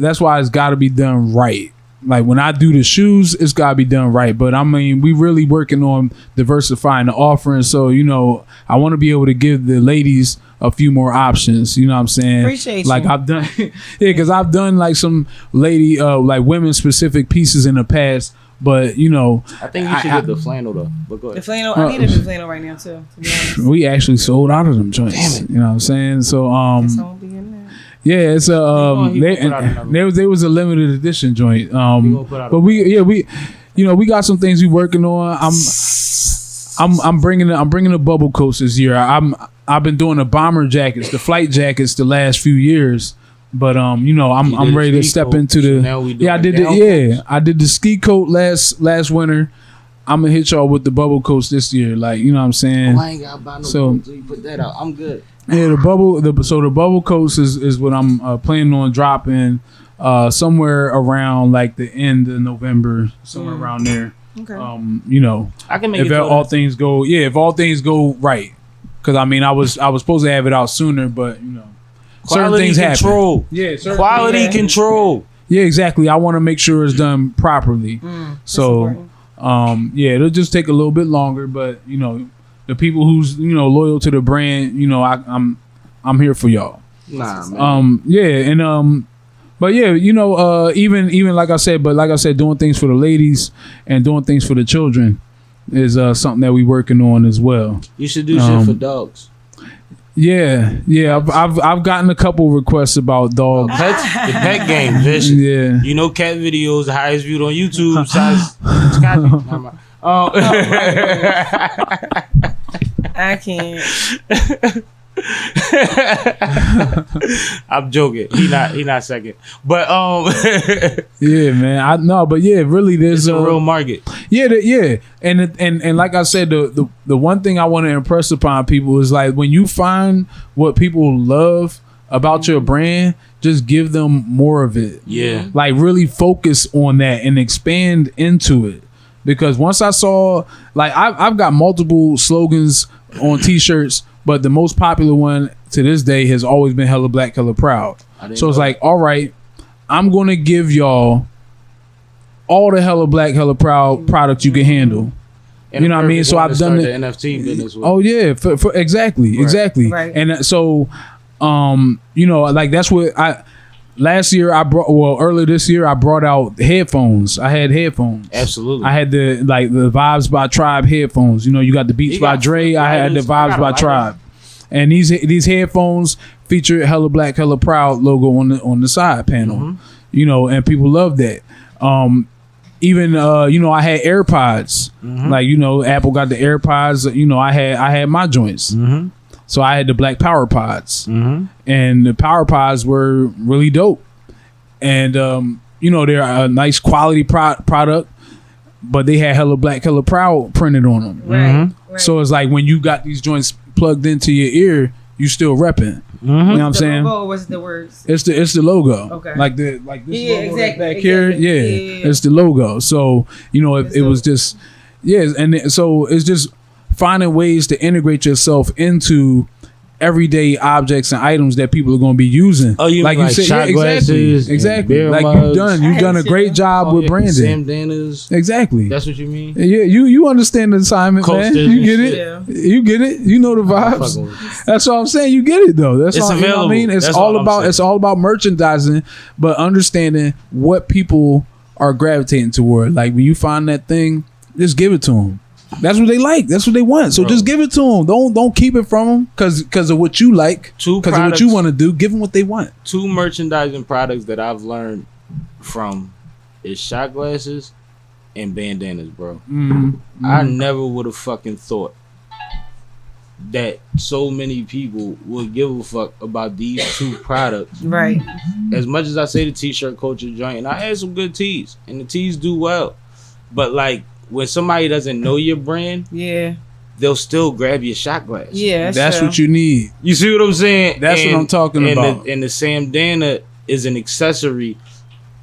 that's why it's gotta be done right. Like when I do the shoes, it's gotta be done right. But I mean, we really working on diversifying the offering. So, I want to be able to give the ladies a few more options. You know what I'm saying? Appreciate like you. I've done because I've done like some lady like women specific pieces in the past. But I think you should get the flannel though. But go The ahead. flannel. I need a new flannel right now too. To be honest. we actually sold out of them joints. You know what I'm saying? So Guess I won't be in there. yeah, it's He gonna put out another there was a limited edition joint. gonna put out But we got some things we working on. I'm bringing the bubble coats this year. I've been doing the bomber jackets, the flight jackets the last few years. But I'm did ready the to ski step coat, into so the now we doing I did down I did the ski coat last winter. I'm gonna hit y'all with the bubble coats this year. Like, you know what I'm saying? Oh, I ain't got to buy no So- boots, so you put that out. I'm good. Yeah, the bubble coats is what I'm planning on dropping somewhere around like the end of November, somewhere around there. Okay. I can make If it all things go right, because I mean I was supposed to have it out sooner, but certain quality things happen. control. Yeah, certain Quality things happen. control. Yeah, exactly. I want to make sure it's done properly. That's So important. it'll just take a little bit longer, but the people who's loyal to the brand, I'm here for y'all. Nah, man. Yeah, and but yeah, even like I said, doing things for the ladies and doing things for the children is something that we working on as well. You should do shit for dogs. Yeah. I've gotten a couple requests about dogs. Pets, the pet game, vicious. Yeah. Cat videos, the highest viewed on YouTube. I can't. I'm joking. He not second. But yeah, man. Really, there's it's a real market. Yeah. And like I said, the one thing I want to impress upon people is like when you find what people love about your brand, just give them more of it. Yeah. Like really focus on that and expand into it. Because once I saw, like, I've got multiple slogans on T-shirts, but the most popular one to this day has always been Hella Black, Hella Proud. So it's like, all right, I'm going to give y'all all the Hella Black, Hella Proud products you can handle. And you know what I mean? So I've done the it. NFT business with. Oh yeah, for exactly. Right. And so, like that's what earlier this year I brought out headphones. I had headphones. Absolutely. I had the Vibes by Tribe headphones. You got the Beats by Dre. I had the Vibes by Tribe. And these headphones feature Hella Black, Hella Proud logo on the side panel. And people love that. Even I had AirPods. Like Apple got the AirPods. I had my joints. So I had the Black Power Pods, and the Power Pods were really dope. And they're a nice quality product, but they had Hella Black, Hella Proud printed on them. Right. So it's like when you got these joints plugged into your ear, you still repping. You know what I'm saying? Logo, or was it the words? It's the logo. Okay. Like this logo exactly, back here. Yeah, it's the logo. So it was just and so it's just finding ways to integrate yourself into everyday objects and items that people are going to be using. Oh, you like mean you said, shot glasses, exactly. beer Like mugs. you've done a great job with branding. Sam Dana's. Exactly. That's what you mean? Yeah, you understand the assignment, man. Coasters You and get it. shit. You get it. You know the vibes. That's what I'm saying. You get it though. That's It's all. You know what I available. mean, it's That's all all I'm about. saying. It's all about merchandising, but understanding what people are gravitating toward. Like when you find that thing, just give it to them. That's what they like. That's what they want. So just give it to them. Don't keep it from them because of what you like. Because of what you want to do. Give them what they want. 2 merchandising products that I've learned from is shot glasses and bandanas, bro. I never would have fucking thought that so many people would give a fuck about these 2 products. Right. As much as I say the t-shirt culture joint, and I had some good tees, and the tees do well, but like when somebody doesn't know your brand, they'll still grab your shot glass. Yeah, that's what you need. You see what I'm saying? That's what I'm talking about. And the Sam Dana is an accessory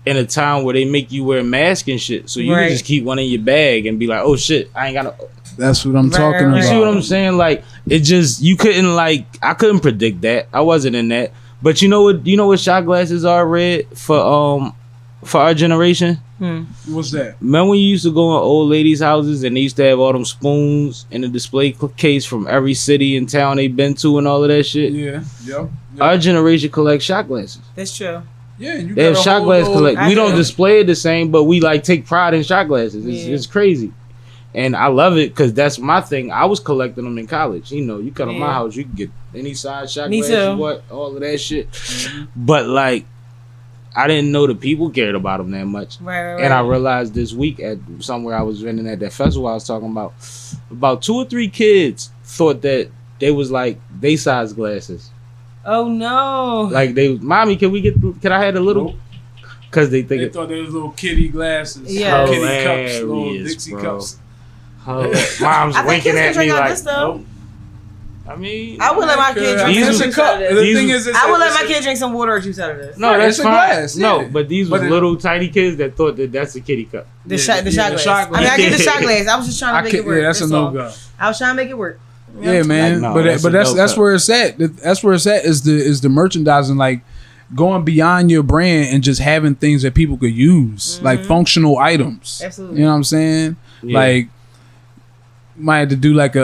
in a time where they make you wear a mask and shit. So you can just keep one in your bag and be like, oh shit, I ain't got no. That's what I'm talking about. You see what I'm saying? Like it just I couldn't predict that. I wasn't in that. But you know what shot glasses are, Red, for our generation? What's that? Remember when you used to go in old ladies' houses and they used to have all them spoons in the display case from every city and town they've been to and all of that shit? Yeah. Yep. Our generation collects shot glasses. That's true. Yeah, you They have shot glass collect. We don't do. display it the same, but we like take pride in shot glasses. It's crazy. And I love it because that's my thing. I was collecting them in college. You come to my house, you can get any size shot glass you want, all of that shit. But like, I didn't know the people cared about them that much. Right. And I realized this week at somewhere I was renting at that festival I was talking about 2 or 3 kids thought that they was like they size glasses. Oh no! Like mommy, can I have a little? Because they thought they was little kitty glasses. Yeah, little kitty cups, little Dixie cups. Mom's winking at me like, nope. I mean, I would let my kid drink It's a cup. The thing is, I would let my kid drink some water or juice out of this. No, that's a fine. glass. No, Yeah. but these were little tiny kids that thought that that's a kitty cup. The shot glass. shot I mean, I get the shot glass. I was just trying to make it work. Yeah, that's a no go. I was trying to make it work. Yeah, man. Like, no, but that's where it's at. That's where it's at is the merchandising, like going beyond your brand and just having things that people could use, like functional items. Absolutely. You know what I'm saying? Yeah. Like might have to do like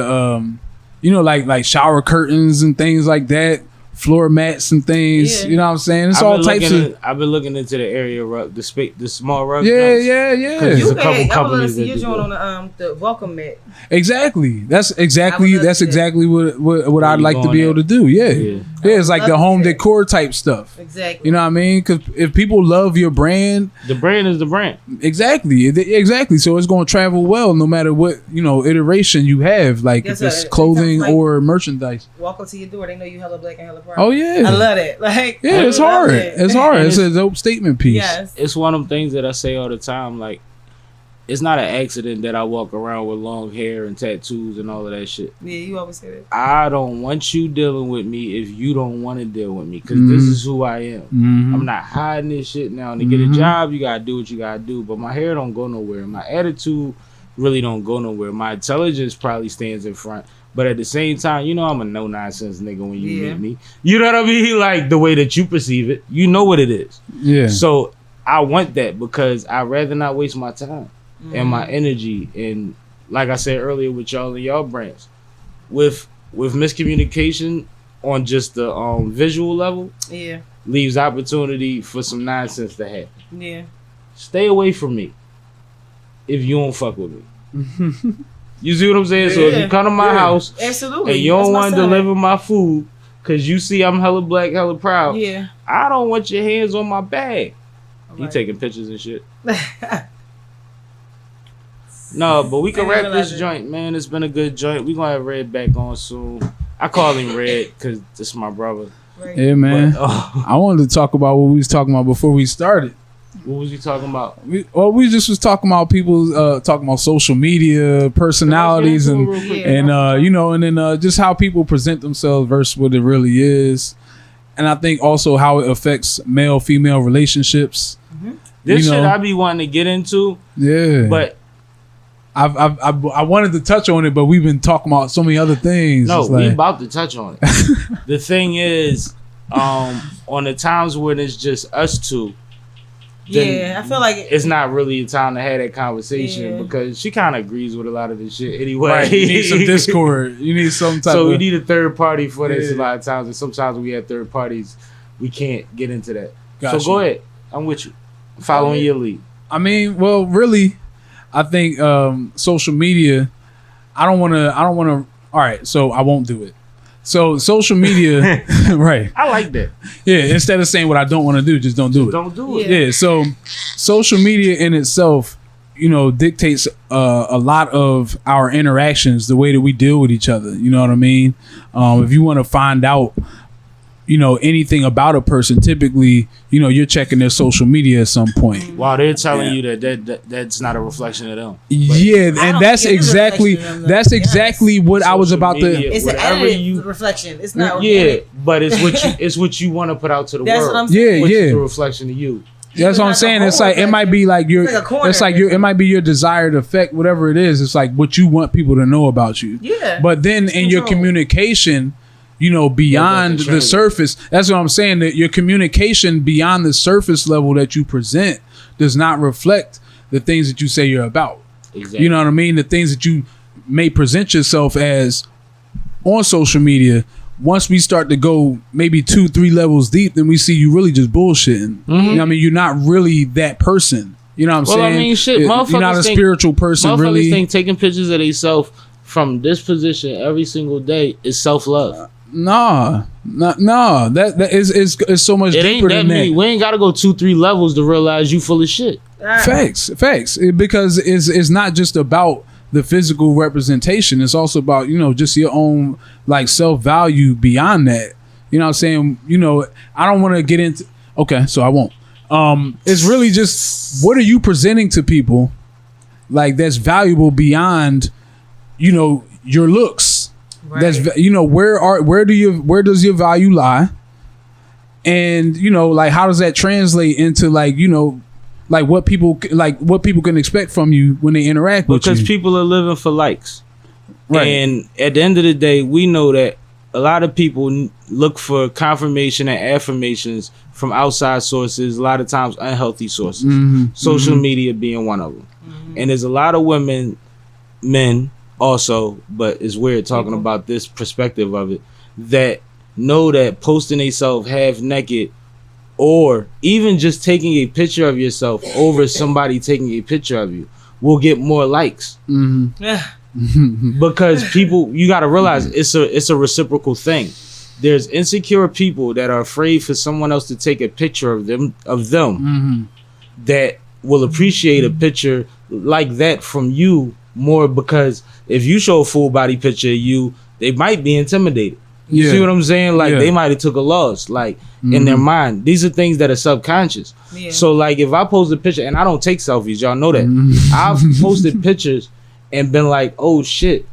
like shower curtains and things like that, floor mats and things. Yeah. You know what I'm saying? It's all types of. I've been looking into the area rug, the small rug. Yeah, joints. yeah, yeah. There's a couple I would love to companies see that your do joint that. on the welcome mat. Exactly. That's exactly love to see exactly what Where I'd you like to going be at? able to do. Yeah. Yeah. Yeah, it's like love the to home see that. decor type stuff. Exactly. You know what I mean? Because if people love your brand, The brand is the brand. exactly. So it's going to travel well no matter what iteration you have. Like Yes, if it's sir. clothing Like- or merchandise. Walk up to your door, they know you hella black and hella proud. Oh yeah. I love it. Like Yeah, it's I love hard. it. It's hard. And It's a dope statement piece. Yes. It's one of them things that I say all the time. Like, it's not an accident that I walk around with long hair and tattoos and all of that shit. Yeah, you always say that. I don't want you dealing with me if you don't want to deal with me, because this is who I am. Mhm. I'm not hiding this shit now. And to get a job, you gotta do what you gotta do. But my hair don't go nowhere. My attitude really don't go nowhere. My intelligence probably stands in front. But at the same time, I'm a no nonsense nigga when you Yeah. meet me. You know what I mean? Like the way that you perceive it, you know what it is. Yeah. So I want that because I'd rather not waste my time and my energy. And like I said earlier with y'all and y'all brands, with miscommunication on just the visual level, Yeah. leaves opportunity for some nonsense to happen. Yeah. Stay away from me if you don't fuck with me. You see what I'm saying? So if Yeah. you come to my house Absolutely. and you don't That's my want to son. deliver my food because you see I'm hella black, hella proud, Yeah. I don't want your hands on my bag. He Alright. taking pictures and shit. No, but we can I wrap didn't this realize it. joint, man. It's been a good joint. We gonna have Red back on soon. I call him Red because this is my brother. Right. Yeah, man. But, I wanted to talk about what we was talking about before we started. what was he talking about? We just was talking about people talking about social media personalities and Yeah. and and then just how people present themselves versus what it really is, and I think also how it affects male female relationships. This You shit know. I be wanting to get into, Yeah, but I wanted to touch on it, but we've been talking about so many other things. no, It's we like- about to touch on it. The thing is, on the times when it's just us two, then Yeah, I feel like it's not really a time to have that conversation Yeah. because she kind of agrees with a lot of this shit anyway. right. You need some discord. You need some type So of. we need a third party for this Yeah. a lot of times, and sometimes when we have third parties, we can't get into that. Got So go you. ahead, I'm with you. Following your lead. I mean, well, really, I think social media. I don't want to. All right, so I won't do it. So social media, right? I like that. Yeah. Instead of saying what I don't want to do, just don't do it. Don't do it. Yeah. Yeah. So social media in itself, dictates a lot of our interactions, the way that we deal with each other. You know what I mean? If you want to find out, anything about a person, typically, you're checking their social media at some point. Wow, they're telling you that's not a reflection of them. Yeah, don't and that's think it is a exactly reflection of them, to be exactly what I was Social about media. to. it's an whatever edited you- reflection. It's not Yeah, organic. but it's what you want to put out to the That's world. what I'm saying. Which Yeah. is a reflection of you. That's what I'm Like a saying. It's whole like it might be like your. It's like a corner. It's like it might be your desired effect, whatever it is. It's like what you want people to know about you. Yeah. But then in your control. communication, beyond the translate. surface, that's what I'm saying. That your communication beyond the surface level that you present does not reflect the things that you say you're about. Exactly. You know what I mean? The things that you may present yourself as on social media. Once we start to go maybe 2-3 levels deep, then we see you really just bullshitting. You know what I mean? You're not really that person. You know what I'm Well, I saying? mean, shit, You're not motherfuckers a think- spiritual person, Motherfuckers really. think taking pictures of themselves from this position every single day is self-love. Nah. That is so much It ain't deeper that than many. that. We ain't got to go 2-3 levels to realize you full of shit. Facts. Because it's not just about the physical representation. It's also about, just your own like self-value beyond that. You know what I'm saying? I don't want to get into, okay, so I won't. It's really just, what are you presenting to people like that's valuable beyond, your looks? Right. That's, where does your value lie? And, like, how does that translate into like, like what people can expect from you when they interact with you? Because people are living for likes. Right. And at the end of the day, we know that a lot of people look for confirmation and affirmations from outside sources, a lot of times unhealthy sources. Mhm. Social media being one of them. And there's a lot of men also, but it's weird talking about this perspective of it, that know that posting yourself half naked or even just taking a picture of yourself over somebody taking a picture of you will get more likes. Because people, you got to realize it's a reciprocal thing. There's insecure people that are afraid for someone else to take a picture of them that will appreciate a picture like that from you more, because if you show a full body picture of you, they might be intimidated. You see what I'm saying? Like they might have took a loss, like in their mind. These are things that are subconscious. So like if I post a picture, and I don't take selfies, y'all know that. I've posted pictures and been like, oh shit,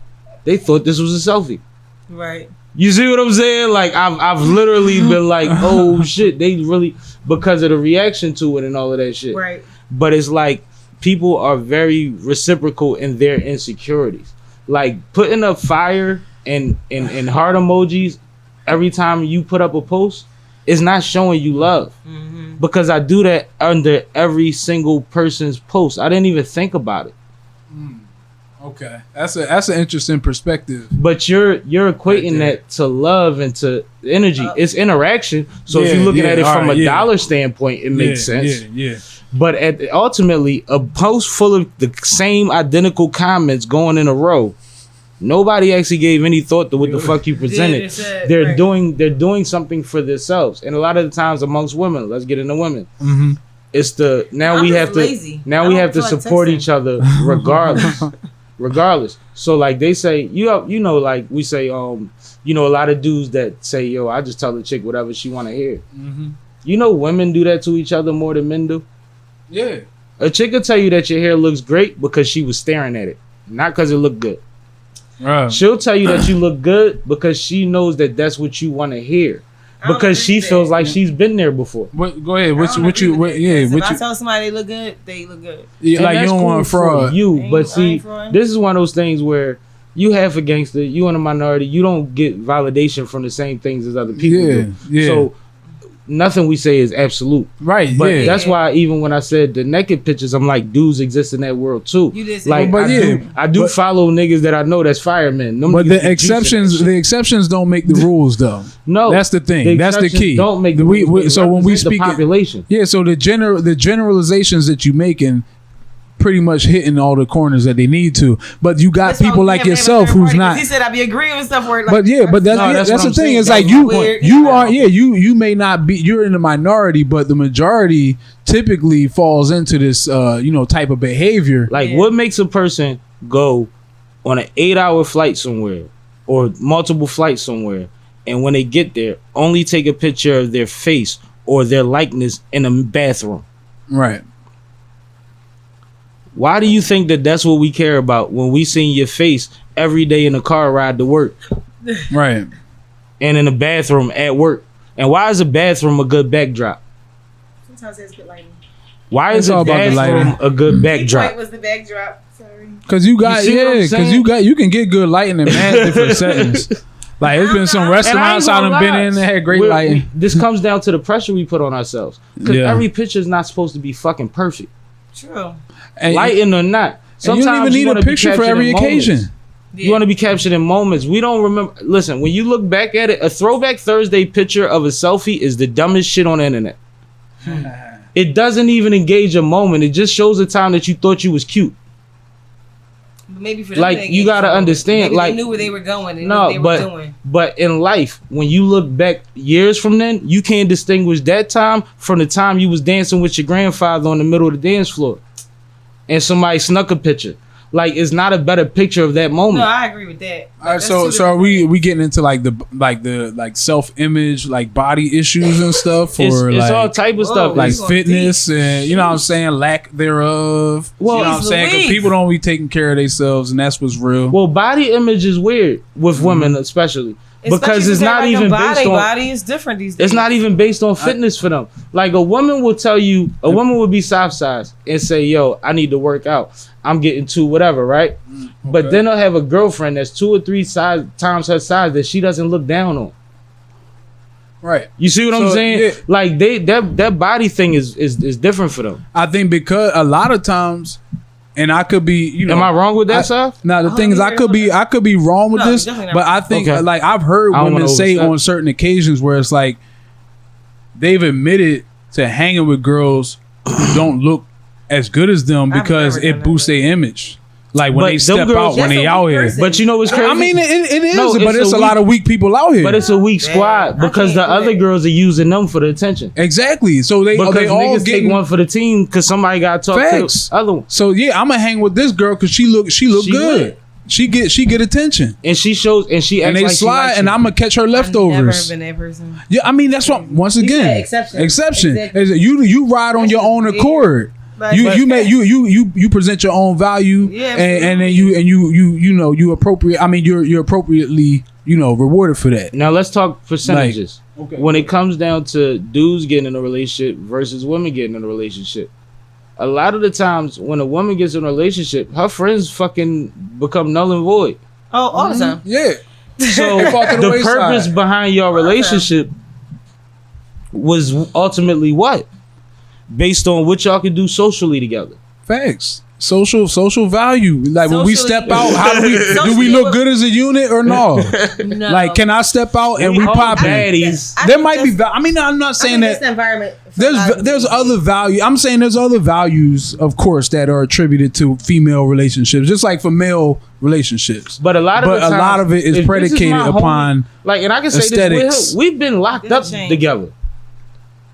they thought this was a selfie. Right. You see what I'm saying? Like I've literally been like, oh shit, they really, because of the reaction to it and all of that shit. Right. But it's like people are very reciprocal in their insecurities. Like putting up fire and heart emojis every time you put up a post is not showing you love. Because I do that under every single person's post. I didn't even think about it. Okay, that's an interesting perspective. But you're equating that to love and to energy. It's interaction. So if you're looking at it from a dollar standpoint, it makes sense. But ultimately, a post full of the same identical comments going in a row, nobody actually gave any thought to what the fuck you presented. They're doing something for themselves, and a lot of the times amongst women, let's get into women. It's the we have to support each other regardless. So like they say, like we say, a lot of dudes that say, yo, I just tell the chick whatever she want to hear. Women do that to each other more than men do. Yeah. A chick will tell you that your hair looks great because she was staring at it, not because it looked good. She'll tell you that you look good because she knows that that's what you want to hear, because she feels like she's been there before. Go ahead. If I tell somebody they look good, they look good. Yeah, like you don't want to fraud you, but see, this is one of those things where you half a gangster, you in a minority, you don't get validation from the same things as other people do. So nothing we say is absolute, right? But that's why even when I said the naked pictures, I'm like, dudes exist in that world too. You did say like, I do follow niggas that I know that's firemen. But the exceptions don't make the rules, though. No, that's the thing. That's the key. Don't make the rules. So when we speak the population, so the generalizations that you making pretty much hitting all the corners that they need to, but you got people like yourself who's not. He said I be agreeing with stuff where, like, but that's the thing. It's like you may not be, you're in the minority, but the majority typically falls into this type of behavior. Like what makes a person go on an 8-hour flight somewhere or multiple flights somewhere, and when they get there only take a picture of their face or their likeness in a bathroom? Right. Why do you think that that's what we care about when we see your face every day in a car ride to work? Right. And in a bathroom at work. And why is a bathroom a good backdrop? Sometimes it's good lighting. Why is a bathroom a good backdrop? White was the backdrop. Sorry. Because you can get good lighting in mad different settings. Like it's been some restaurants I done been in that had great lighting. This comes down to the pressure we put on ourselves. Because every picture is not supposed to be fucking perfect. True. And lighting or not. Sometimes you don't even need a picture for every occasion. You want to be captured in moments. We don't remember. Listen, when you look back at it, a Throwback Thursday picture of a selfie is the dumbest shit on the internet. It doesn't even engage a moment. It just shows the time that you thought you was cute. Maybe for them, like you gotta understand, maybe like they knew what they were going. They knew what they were doing. But in life, when you look back years from then, you can't distinguish that time from the time you was dancing with your grandfather on the middle of the dance floor, and somebody snuck a picture. Like it's not a better picture of that moment. No, I agree with that. All right, so are we getting into like the self-image, like body issues and stuff, or it's like all type of stuff, like fitness and you know what I'm saying, lack thereof. Well, you know what I'm saying, because people don't be taking care of themselves, and that's what's real. Well, body image is weird with women, especially because it's not even based on body is different these days. It's not even based on fitness for them. Like a woman will tell you, a woman will be soft size and say, "Yo, I need to work out. I'm getting 2 whatever, right?" Okay. But then they'll have a girlfriend that's 2 or 3 times her size that she doesn't look down on. Right. You see what I'm saying? Yeah. Like that body thing is different for them. I think because a lot of times And I could be, you know. Am I wrong with that, sir? Now the thing is, I could be wrong with this, definitely not. but I think Okay. like I've heard I don't women wanna say overstep. on certain occasions where it's like they've admitted to hanging with girls who don't look as good as them I've because never done it boosts that. their image. Like when But they them step girls- out when That's they a out weak here. person. But you know what's crazy? I mean, it is, No, but it's it's a a lot of weak people out here. But it's a weak squad I because can't the do other that. girls are using them for the attention. Exactly. So they Because all niggas getting take one for the team because somebody got to talk Facts. to the other one. So yeah, I'm gonna hang with this girl because she look She good. lit. She get attention, And she shows and she and acts they like she slide, likes and you. I'm gonna catch her I've never leftovers. been that person. Yeah, I mean that's what. Once You again, said exception. exception. Exactly. Is you ride on your own That's accord. But- You present your own value, Yeah, and then you appropriate. I mean, you're appropriately rewarded for that. Now let's talk percentages. Okay. When it comes down to dudes getting in a relationship versus women getting in a relationship, a lot of the times when a woman gets in a relationship, her friends fucking become null and void. Oh, all the time. Yeah. So Fall to the the wayside. purpose behind your relationship was ultimately what? Based on what y'all can do socially together. Facts. Social value. Like when we Socially- step out, how do we Socially, look what- good as a unit or no? No. Like, can I step out and we all popping? baddies. I There think might be. that's- I mean, I'm not I saying think that. that's the environment. for a lot of There's people. other value. I'm saying there's other values, of course, that are attributed to female relationships, just like for male relationships. But a lot of But the a times, lot of it is if this predicated my homie- upon like, and I can say aesthetics. this with her, we've been locked It'll up change. together.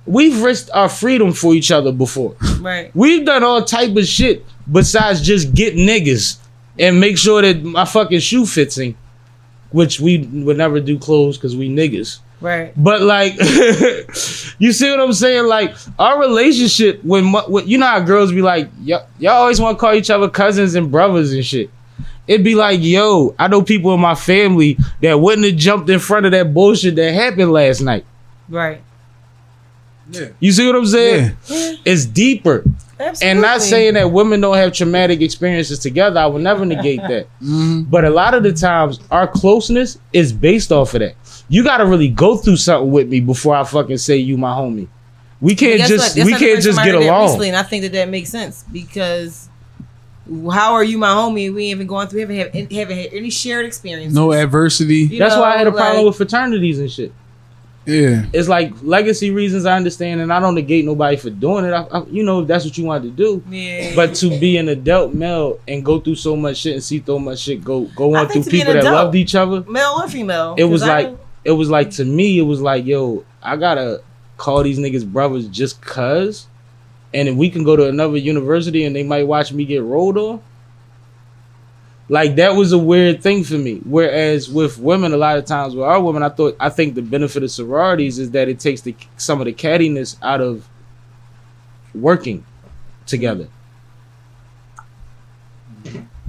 We've risked our freedom for each other before. Right. We've done all type of shit besides just get niggas and make sure that my fucking shoe fits in, which we would never do clothes because we niggas. Right. But like, you see what I'm saying? Like our relationship, when you know how girls be like, y'all always want to call each other cousins and brothers and shit. It'd be like, yo, I know people in my family that wouldn't have jumped in front of that bullshit that happened last night. Right. You see what I'm saying? Yeah. It's deeper. Absolutely. And not saying that women don't have traumatic experiences together. I would never negate that. But a lot of the times, our closeness is based off of that. You got to really go through something with me before I fucking say you my homie. We can't Guess just what? we That's the can't first just time I get heard that along. recently, and I think that makes sense because how are you my homie? We ain't even going through, haven't had any shared experiences. no adversity. You That's why I had a know, problem like- with fraternities and shit. Yeah. It's like legacy reasons I understand, and I don't negate nobody for doing it. If that's what you want to do. Yeah. But to be an adult male and go through so much shit and see so much shit go I on think through to be an people that adult, loved each other, male or female. it was 'cause like to me, it was like, yo, I gotta call these niggas brothers just cause, and if we can go to another university and they might watch me get rolled on. Like that was a weird thing for me. Whereas with women, a lot of times with our women, I think the benefit of sororities is that it takes some of the cattiness out of working together.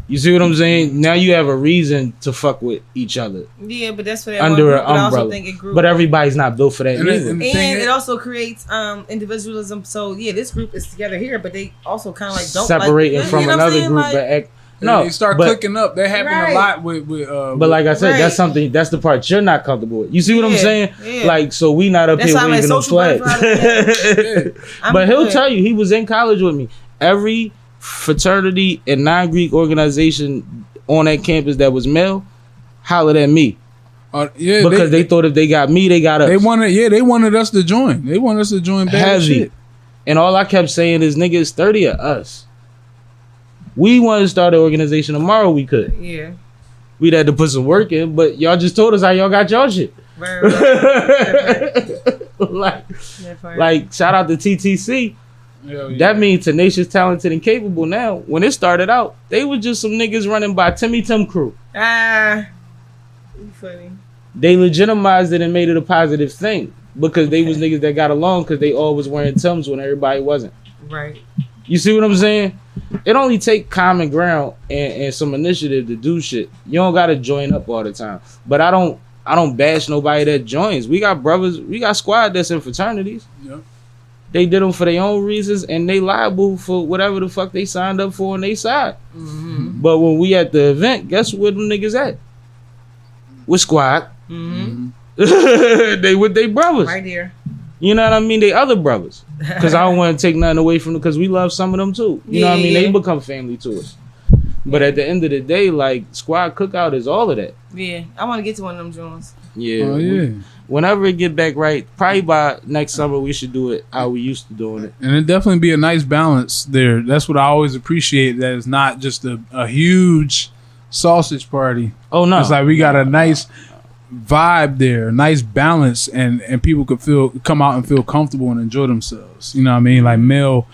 You see what I'm saying? Now you have a reason to fuck with each other yeah, but that's for that under one an group, but I also umbrella. think it grew. But everybody's not built for that. And neither. the thing and is- it also creates individualism. So yeah, this group is together here, but they also kind of like don't Separating like, from you know what I'm another saying? group Like, that act. No, No, they start but, clicking up. That happened Right. a lot with But like I said, Right. that's something. That's the part you're not comfortable with. You see what I'm Yeah, saying? yeah. Like, so we not up That's here why I'm at waving no social flags. butterfly. I'm But he'll good. tell you he was in college with me. Every fraternity and non-Greek organization on that campus that was male hollered at me yeah, because they thought if they got me, they got us. they wanted us to join. They wanted us to join bad Heavy. shit. And all I kept saying is, nigga, it's 30 of us. We wanted to start an organization tomorrow. We could. Yeah. We'd had to put some work in, but y'all just told us how y'all got y'all shit. Right, right. like, That part. like, shout out to TTC. Hell yeah. That means tenacious, talented, and capable. Now, when it started out, they were just some niggas running by Timmy Tim crew. You funny. They legitimized it and made it a positive thing because they was niggas that got along because they all was wearing Tims when everybody wasn't. Right. You see what I'm saying? It only take common ground and some initiative to do shit. You don't gotta join up all the time. But I don't bash nobody that joins. We got brothers, we got squad that's in fraternities. Yep. They did them for their own reasons and they liable for whatever the fuck they signed up for on their side. Mm-hmm. But when we at the event, guess where them niggas at? With squad. Mm-hmm. They with their brothers. Right there. You know what I mean? They other brothers. Because I don't want to take nothing away from them because we love some of them too. You know what I mean? Yeah. They become family to us. But at the end of the day, like, squad cookout is all of that. Yeah, I want to get to one of them joints. Yeah. Oh yeah. Whenever it get back right, probably by next summer we should do it how we used to doing it. And it definitely be a nice balance there. That's what I always appreciate. That it's not just a huge sausage party. Oh no. It's like we got a nice vibe there, a nice balance, and people could come out and feel comfortable and enjoy themselves. You know what I mean? Like male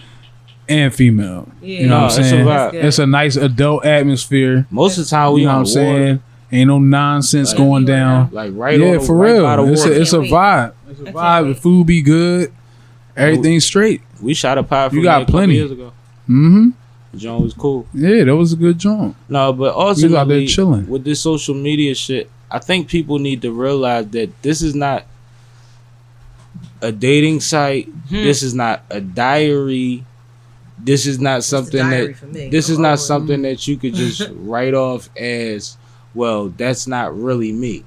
and female. Yeah, You know what I'm it's a saying? vibe. It's a nice adult atmosphere. Most of the time we You know on what I'm the water. saying? Ain't no nonsense Like, going down. Like right Yeah, on the, for right real. by the It's water. a wait. vibe. It's a can't vibe. The wait. food be good. Everything's straight. We shot a pie from You there got a couple plenty. years ago. Mm-hmm. John was cool. Yeah, that was a good joint. No, but We was out there ultimately chilling. with this social media shit, I think people need to realize that this is not a dating site. This is not a diary. This is not something diary that for me. this is Oh, not something that you could just write off as, well, that's not really me.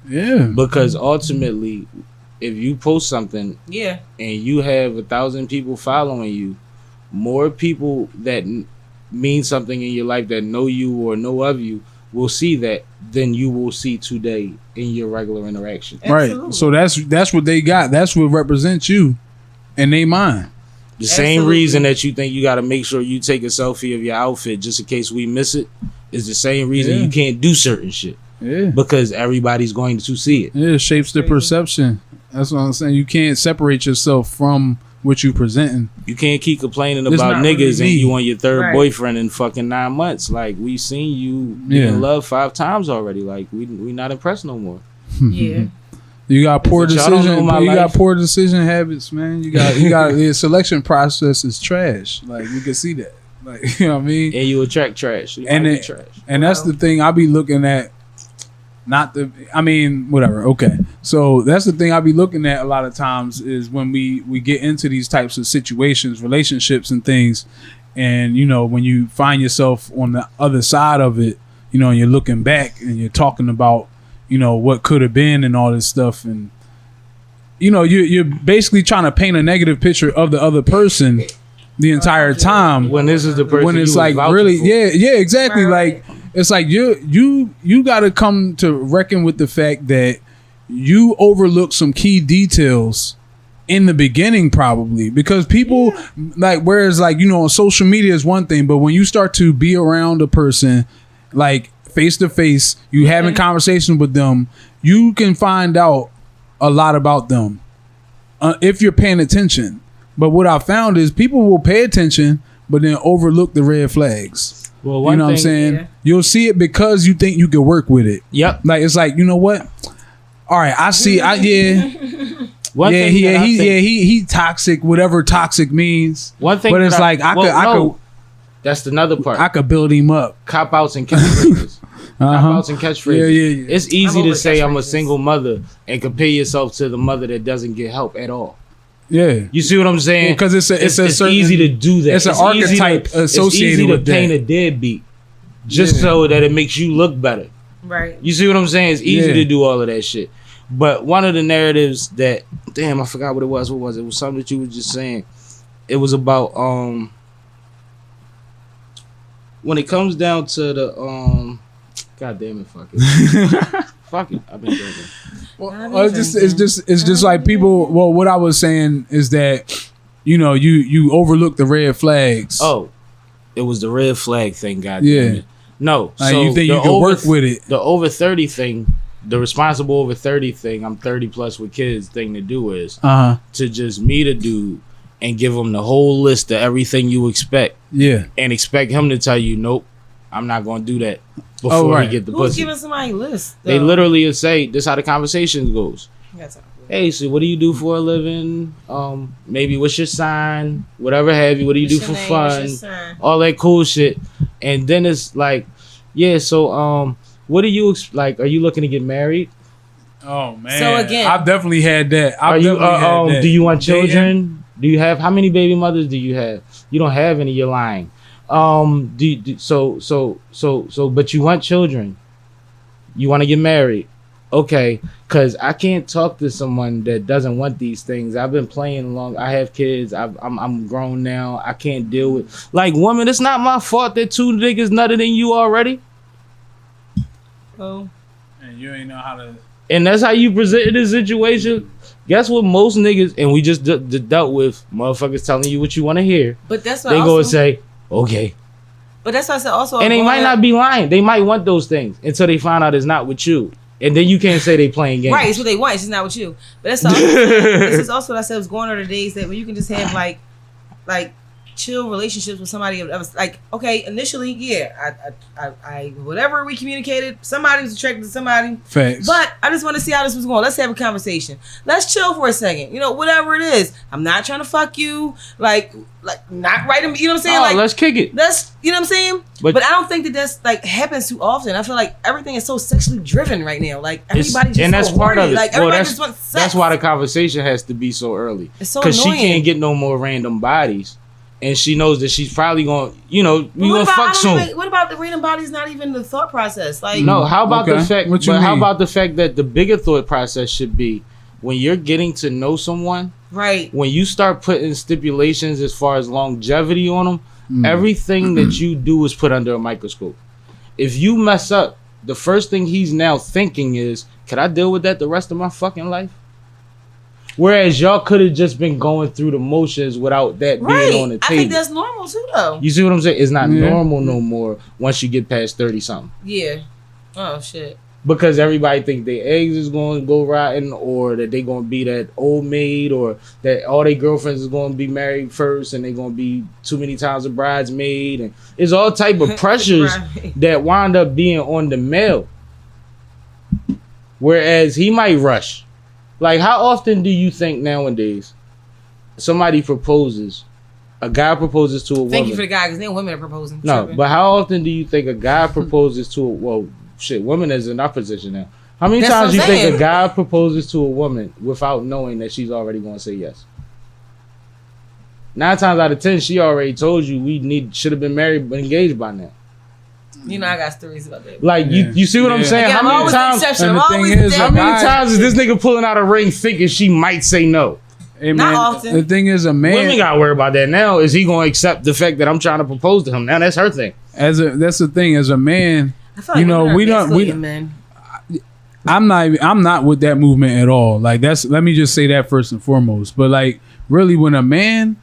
Yeah. Because ultimately, if you post something Yeah, and you have 1,000 people following you, more people that mean something in your life that know you or know of you will see that than you will see today in your regular interaction. absolutely. Right. So that's what they got. That's what represents you and they mind. The same Absolutely. reason that you think you got to make sure you take a selfie of your outfit just in case we miss it is the same reason Yeah. you can't do certain shit Yeah. because everybody's going to see it. Yeah, it shapes the Crazy. perception. That's what I'm saying. You can't separate yourself from what you presenting. You can't keep complaining It's about not really niggas and me. you on your third Right. boyfriend in fucking 9 months. Like, we seen you be Yeah. in love 5 times already. Like, we not impressed no more. Yeah, You got poor But y'all don't decision. know my You got life. poor decision habits, man. You got the selection process is trash. Like you can see that. Like you know what I mean. And you attract trash. You And might be it- trash. And that's the thing I be looking at. Whatever. Okay. So that's the thing I be looking at a lot of times is when we get into these types of situations, relationships and things. And, you know, when you find yourself on the other side of it, you know, and you're looking back and you're talking about, you know, what could have been and all this stuff. And, you know, you're basically trying to paint a negative picture of the other person the entire time. When this is the person When it's you was like vouching really, for. yeah, exactly. Right. Like it's like you got to come to reckon with the fact that you overlook some key details in the beginning, probably because people like. Whereas, like you know, on social media is one thing, but when you start to be around a person, like face to face, you having conversations with them, you can find out a lot about them if you're paying attention. But what I found is people will pay attention, but then overlook the red flags. Well, You one know what I'm thing- saying? Yeah. You'll see it because you think you can work with it. Yep. Like it's like, you know what? All right, I see. One Yeah, thing that I think- he toxic, whatever toxic means. One thing, But it's that like that's another part. I could build him up. Cop outs and catchphrases. Cop outs and catchphrases. Yeah. It's easy I'm to over say I'm a catchphrases. single mother and compare yourself to the mother that doesn't get help at all. Yeah. You see what I'm saying? Because it's a certain, easy to do that. it's an easy archetype to, associated it's easy with to paint that. a deadbeat just so that it makes you look better. right. You see what I'm saying? It's easy Yeah. to do all of that shit. But one of the narratives that, damn, I forgot what it was. What was it? It was something that you were just saying. It was about when it comes down to the God damn it, fuck it. Fuck it. I've been drinking. Well, it's just like people. Well, what I was saying is that you know you overlook the red flags. Oh, it was the red flag thing, God Yeah. damn it. No. Like, So you think the you can work with it? The over 30 thing, the responsible over 30 thing, I'm 30 plus with kids thing to do is to just meet a dude and give him the whole list of everything you expect Yeah. and expect him to tell you, nope, I'm not going to do that before right. he get the Who's pussy. giving somebody a list? They though? literally say, this how the conversation goes. That's all. Hey, so what do you do for a living? Maybe what's your sign? Whatever have you. What do you do What's for your name? What's your fun? sign? All that cool shit. And then it's like, yeah, so what do you like? Are you looking to get married? Oh man. So again- I've definitely had that. Are you do you want Dating. children? Do you have how many baby mothers do you have? You don't have any, you're lying. So but you want children. You want to get married. okay, because I can't talk to someone that doesn't want these things. I've been playing along. I have kids. I'm grown now. I can't deal with like women. It's not my fault that 2 niggas nutted in you already. Oh. And you ain't know how to. And that's how you presented the situation. Guess what? Most niggas, and we just dealt with motherfuckers telling you what you want to hear. But that's what they go and say, okay. But that's what I said also. And they might not be lying. They might want those things until they find out it's not with you. And then you can't say they playing games. Right, it's what they want. It's just not with you. But that's also, this is also what I said was going on the days that when you can just have like chill relationships with somebody that was like, okay, initially, yeah, I whatever we communicated, somebody was attracted to somebody. Facts. But I just want to see how this was going. Let's have a conversation. Let's chill for a second. You know, whatever it is. I'm not trying to fuck you. Like not right. You know what I'm saying? Oh, like, let's kick it. That's, you know what I'm saying? But I don't think that that's like happens too often. I feel like everything is so sexually driven right now. Like everybody just and that's so part horny. of it. Like everybody just wants sex. That's why the conversation has to be so early. It's so because she annoying. can't get no more random bodies, and she knows that she's probably going. You know, we gonna fuck soon. What about the random bodies? Not even the thought process. Like no. How about Okay. the fact? What you But how mean? about the fact that the bigger thought process should be when you're getting to know someone. right. When you start putting stipulations as far as longevity on them, everything that you do is put under a microscope. If you mess up, the first thing he's now thinking is, can I deal with that the rest of my fucking life? Whereas y'all could have just been going through the motions without that being on the table. I think that's normal too, though. You see what I'm saying? It's not normal no more once you get past 30-something. Yeah. Oh shit. Because everybody think their eggs is going to go rotten, or that they going to be that old maid, or that all their girlfriends is going to be married first and they going to be too many times a bridesmaid. And it's all type of pressures that wind up being on the male. Whereas he might rush. Like, how often do you think nowadays somebody proposes, a guy proposes to a woman? Thank you for the guy, because then women are proposing. No, Tripping. but how often do you think a guy proposes to a, well, shit, women is in our position now. How many That's times what you I'm think saying. a guy proposes to a woman without knowing that she's already going to say yes? 9 times out of 10, she already told you should have been married but engaged by now. You know, I got stories about that. Like, you see what I'm saying? Again, How I'm many always the times? exception. and I'm the thing always is, the How many guy- times is this nigga pulling out a ring thinking she might say no? Hey, Not man, often. the thing is, a Women man gotta worry about that now. Is he gonna accept the fact that I'm trying to propose to him? Now that's her thing. that's the thing. As a man, I feel like you know, women are we don't. gaslighting men. I'm not with that movement at all. Like let me just say that first and foremost. But like really, when a man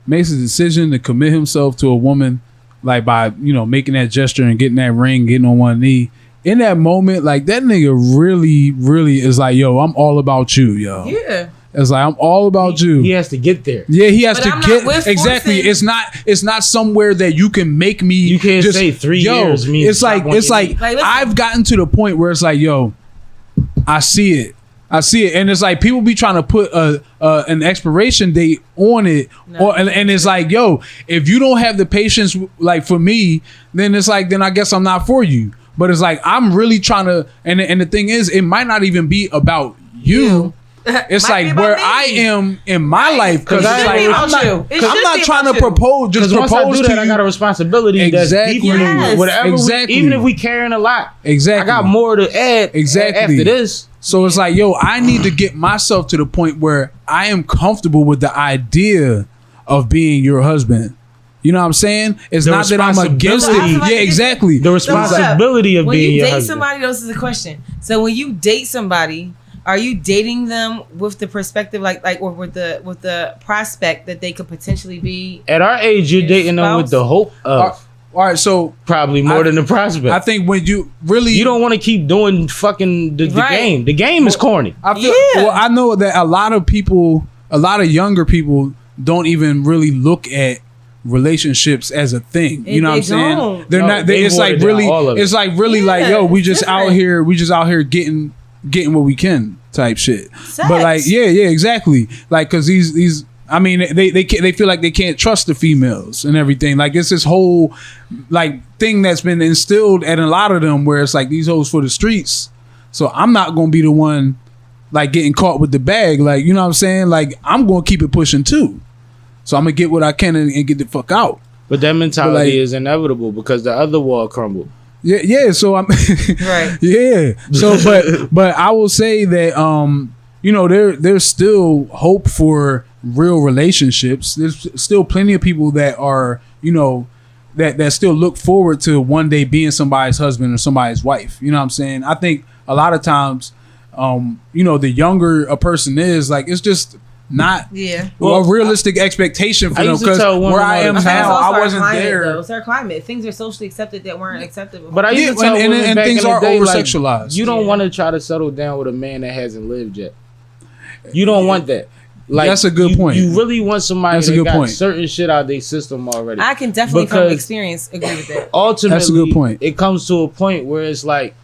makes a decision to commit himself to a woman, like by, you know, making that gesture and getting that ring, getting on one knee, in that moment, like that nigga really is like, yo, I'm all about you, yo. Yeah. It's like, I'm all about you. He has to get there. Yeah, he has But to I'm not get with exactly. forcing. It's not somewhere that you can make me. You can't say 3 years means It's like stop on your knee. Like, listen. I've gotten to the point where it's like, yo, I see it, and it's like people be trying to put an expiration date on it, and it's like, yo, if you don't have the patience, like for me, then it's like, then I guess I'm not for you. But it's like I'm really trying to, and the thing is, it might not even be about you. It's Might be like about where me. I am in my life, because It should like be about I'm not, you. It cause I'm should not be trying about to you. propose. Just Because once I propose do to that, I you. got a responsibility Exactly. that's deeper than Yes. whatever. Exactly. Even if we carrying a lot, Exactly. I got more to add. Exactly. After this. So it's like, yo, I need to get myself to the point where I am comfortable with the idea of being your husband. You know what I'm saying? It's The not that I'm against it. responsibility. Yeah, exactly. The responsibility of when being you your date husband. somebody, this is a question. So when you date somebody, are you dating them with the perspective, like, or with the prospect that they could potentially be? At our age, you're Your dating them with spouse? the hope of All right, so probably more than the prospect. I think when you really, you don't want to keep doing fucking the Right. game. The game is corny. I feel, Yeah. well, I know that a lot of younger people don't even really look at relationships as a thing. You know what I'm They saying? don't. They're No, not. they It's like watered down really. all of it. It's like really like, Yeah, yo, we it's just out different. here. We just out here getting what we can type shit. Sex. But like, yeah, exactly. Like, cause these. I mean, they feel like they can't trust the females and everything. Like it's this whole like thing that's been instilled at a lot of them, where it's like these hoes for the streets. So I'm not gonna be the one like getting caught with the bag. Like, you know what I'm saying? Like I'm gonna keep it pushing too. So I'm gonna get what I can and get the fuck out. But that mentality But, like, is inevitable because the other wall crumbled. Yeah. So I'm Right. Yeah. So, but I will say that there's still hope for real relationships. There's still plenty of people that are that still look forward to one day being somebody's husband or somebody's wife. You know what I'm saying? I think a lot of times, the younger a person is, like, it's just not a realistic expectation for them, because where I am now, I wasn't there. Though. It's our climate. Things are socially accepted that weren't acceptable. But I used to tell women and back things in the are day, like, over-sexualized. you don't want to try to settle down with a man that hasn't lived yet. You don't want that. Like, that's a good point. You really want somebody that's a that good got point. certain shit out of their system already. I can definitely from experience agree with that. Ultimately, that's a good point. It comes to a point where it's like,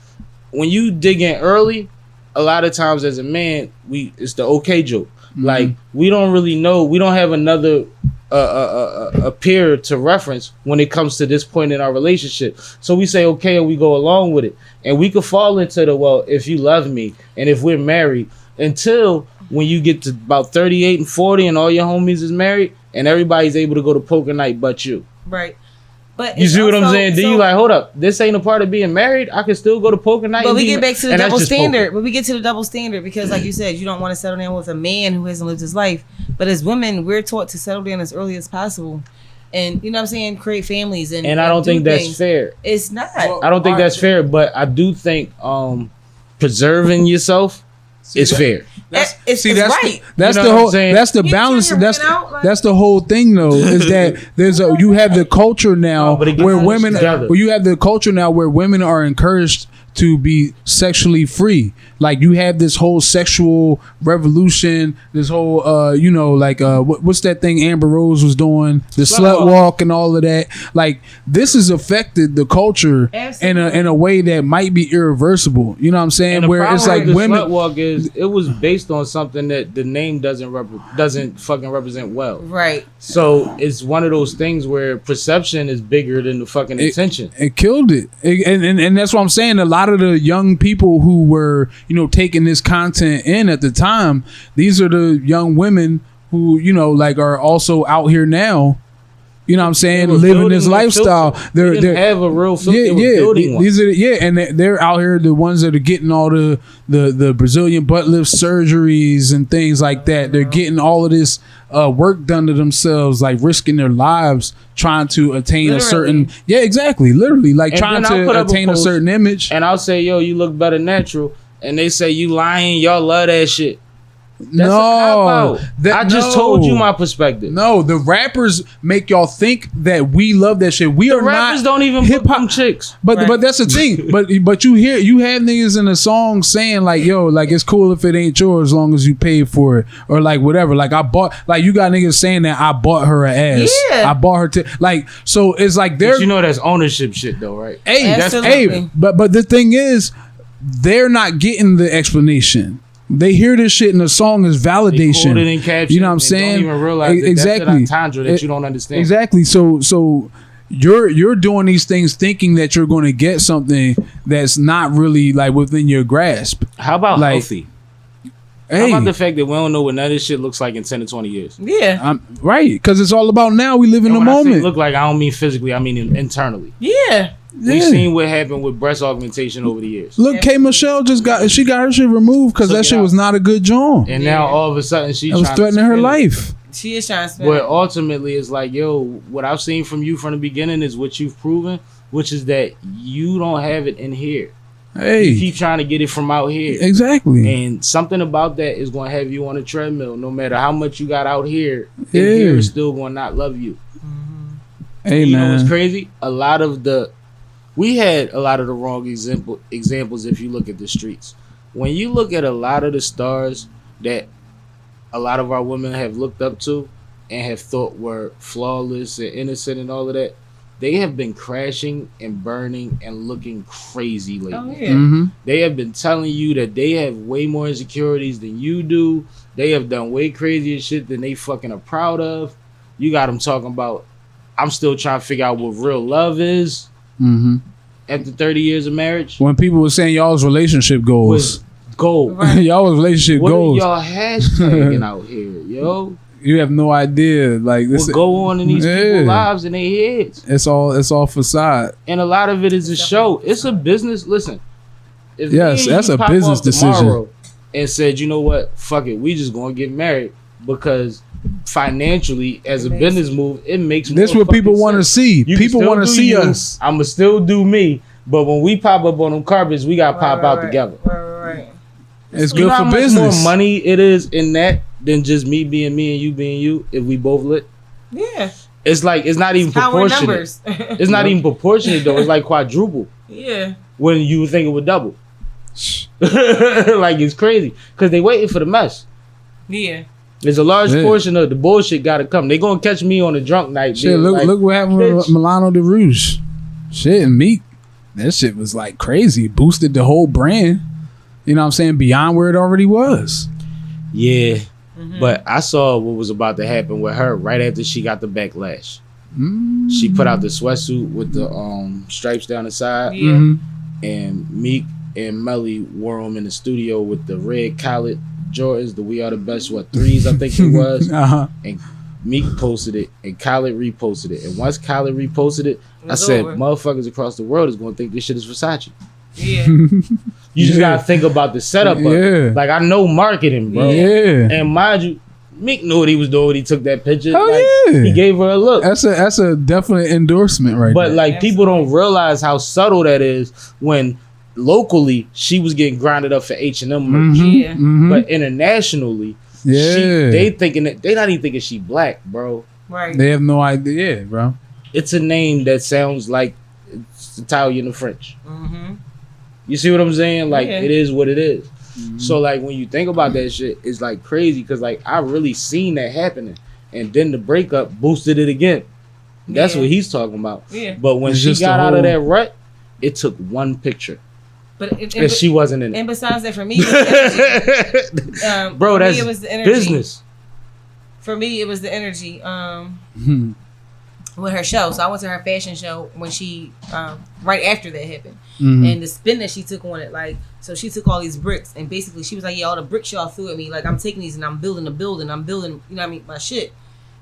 when you dig in early, a lot of times as a man, it's the okay joke. Mm-hmm. Like, we don't really know. We don't have another a peer to reference when it comes to this point in our relationship. So we say okay and we go along with it. And we could fall into the, well, if you love me and if we're married, until when you get to about 38 and 40 and all your homies is married and everybody's able to go to poker night but you. Right. But you see what I'm saying? Then you like, hold up, this ain't a part of being married. I can still go to poker night. But we get back to the double standard. Poker. But we get to the double standard because, like you said, you don't want to settle down with a man who hasn't lived his life. But as women, we're taught to settle down as early as possible, and you know what I'm saying, create families and I don't think that's fair. It's not. I don't think that's fair, but I do think preserving yourself is fair. That's right. That's the whole. That's the balance. That's the whole thing, though. Is that you have the culture now where women. Well, you have the culture now where women are encouraged to be sexually free. Like, you have this whole sexual revolution. This whole, what's that thing Amber Rose was doing? The slut walk and all of that. Like, this has affected the culture in a way that might be irreversible. You know what I'm saying? Where it's like women. Slut walk is, it was based on something that the name doesn't fucking represent well. Right. So it's one of those things where perception is bigger than the fucking intention. It killed it. And that's what I'm saying. A lot of the young people who were, taking this content in at the time, these are the young women who, are also out here now. You know what I'm saying? Living this lifestyle. They didn't have a real filter. Building one. These are and they're out here, the ones that are getting all the Brazilian butt lift surgeries and things like that. They're getting all of this work done to themselves, like risking their lives trying to attain a certain literally, like trying to attain a certain image. And I'll say, yo, you look better natural, and they say you lying. Y'all love that shit. That's I just told you my perspective. No, the rappers make y'all think that we love that shit. We are not. Rappers don't even hip hop chicks. But that's the thing. But you have niggas in a song saying like, yo, like, it's cool if it ain't yours as long as you paid for it, or like whatever. Like, I bought, like, you got niggas saying that I bought her an ass. Yeah. I bought her like, so it's like they're, that's ownership shit though, right? But the thing is, they're not getting the explanation. They hear this shit in the song as validation. They in caption, you know what I'm saying? Don't even realize exactly that you don't understand. Exactly. So you're doing these things thinking that you're going to get something that's not really like within your grasp. How about like, healthy? How about the fact that we don't know what none of this shit looks like in 10 to 20 years? Yeah. Right. Because it's all about now. We live in the moment. I say look like, I don't mean physically. I mean internally. Yeah. We've seen what happened with breast augmentation over the years. Look, K. Michelle got her shit removed because that shit was not a good joint. And now all of a sudden she's was threatening her life. She is trying to spend. But ultimately it's like, yo, what I've seen from you from the beginning is what you've proven, which is that you don't have it in here. Hey, you keep trying to get it from out here. Exactly. And something about that is going to have you on a treadmill. No matter how much you got out here, in here is still going to not love you. Mm-hmm. Hey, you man. know what's crazy? We had a lot of the wrong examples if you look at the streets. When you look at a lot of the stars that a lot of our women have looked up to and have thought were flawless and innocent and all of that, they have been crashing and burning and looking crazy lately. Oh, yeah. Mm-hmm. They have been telling you that they have way more insecurities than you do. They have done way crazier shit than they fucking are proud of. You got them talking about, I'm still trying to figure out what real love is. Mm-hmm. After 30 years of marriage, when people were saying y'all's relationship goals, gold. Y'all's relationship goals. What are y'all hashtagging out here, yo? You have no idea. Like this What go on in these people's lives and their heads. It's all facade. And a lot of it is a show. It's a business. Listen. If Yes, me and that's you a pop business off tomorrow decision. And said, you know what? Fuck it. We just gonna get married because financially, as a business move, it makes This more what people fucking want to sense. see. You can People still want to do see you. us. I'ma still do me. But when we pop up on them carpets, we gotta pop out together. Right. It's You good know how for much business. more money it is in that than just me being me and you being you if we both lit? Yeah. It's like it's not even Power in proportionate. numbers. It's not even proportionate though. It's like quadruple Yeah. when you would think it would double. Like it's crazy because they waiting for the mess. Yeah. There's a large Yeah. portion of the bullshit got to come. They gonna catch me on a drunk night. Shit, being look like, look what happened with bitch. Milano de Rouge. Shit, and Meek. That shit was like crazy. Boosted the whole brand. You know what I'm saying? Beyond where it already was. Yeah, Mm-hmm. but I saw what was about to happen with her right after she got the backlash. Mm. She put out the sweatsuit with the stripes down the side, Yeah. Mhm. and Meek and Melly wore them in the studio with the red collared Jordans, the We Are the Best, threes I think it was. Uh-huh. And Meek posted it, and Khaled reposted it. And once Khaled reposted it, I was said, over. motherfuckers across the world is going to think this shit is Versace. Yeah. You just Yeah. got to think about the setup of Yeah. it. Like, I know marketing, bro. Yeah. And mind you, Meek knew what he was doing when he took that picture. Hell Like, yeah. he gave her a look. That's a definite endorsement right But there. like people don't realize how subtle that is when locally she was getting grinded up for H&M merch. Mhm. Yeah. Mhm. But internationally, Yeah. they thinking that they not even thinking she black, bro. Right. They have no idea, bro. It's a name that sounds like it's Italian or French. Mm-hmm. You see what I'm saying? Like Yeah. it is what it is. So like when you think about that shit, it's like crazy because like I really seen that happening, and then the breakup boosted it again. That's Yeah. what he's talking about. Yeah. But when It's she just got the out of whole- that rut, it took one picture, But and she wasn't in it. and besides that, for me, it was the energy. Bro, for that's me, it was the energy. business. For me, it was the energy. Hmm. With her show, so I went to her fashion show when she right after that happened, Mhm. and the spin that she took on it, like, so she took all these bricks and basically she was like, yeah, all the bricks y'all threw at me, like, I'm taking these and I'm building a building, I'm building, you know what I mean, my shit.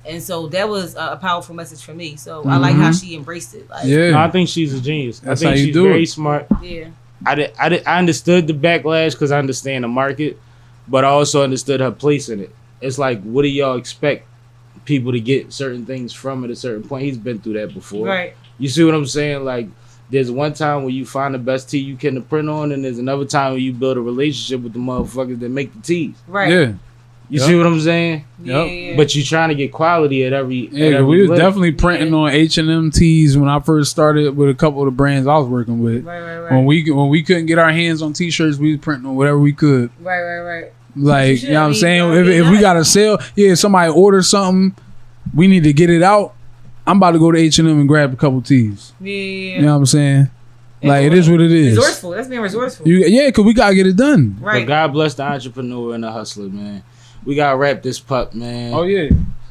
And so that was a powerful message for me. So I like how she embraced it. Like, Yeah. No, I think she's a genius. That's I think how you she's do very it. smart. yeah, I understood the backlash because I understand the market, but I also understood her place in it. It's like, what do y'all expect people to get certain things from at a certain point? He's been through that before. right, You see what I'm saying? Like, there's one time where you find the best tee you can print on, and there's another time where you build a relationship with the motherfuckers that make the tees. right, Yeah. You Yep. see what I'm saying? yeah, Yep. yeah. But you're trying to get quality at every. Yeah, at 'cause every we was lift. definitely printing on H&M tees when I first started with a couple of the brands I was working with. right, When we couldn't get our hands on t-shirts, we was printing on whatever we could. right. Like, should. you know what I'm I mean, saying? you know, If we not- got to sell, if somebody orders something, we need to get it out. I'm about to go to H&M and grab a couple tees. Yeah, You know what I'm saying? Like, it is what it is. resourceful. That's being resourceful. Yeah, because we got to get it done. But Right. God bless the entrepreneur and the hustler, man. We gotta wrap this pup, man. Oh, yeah.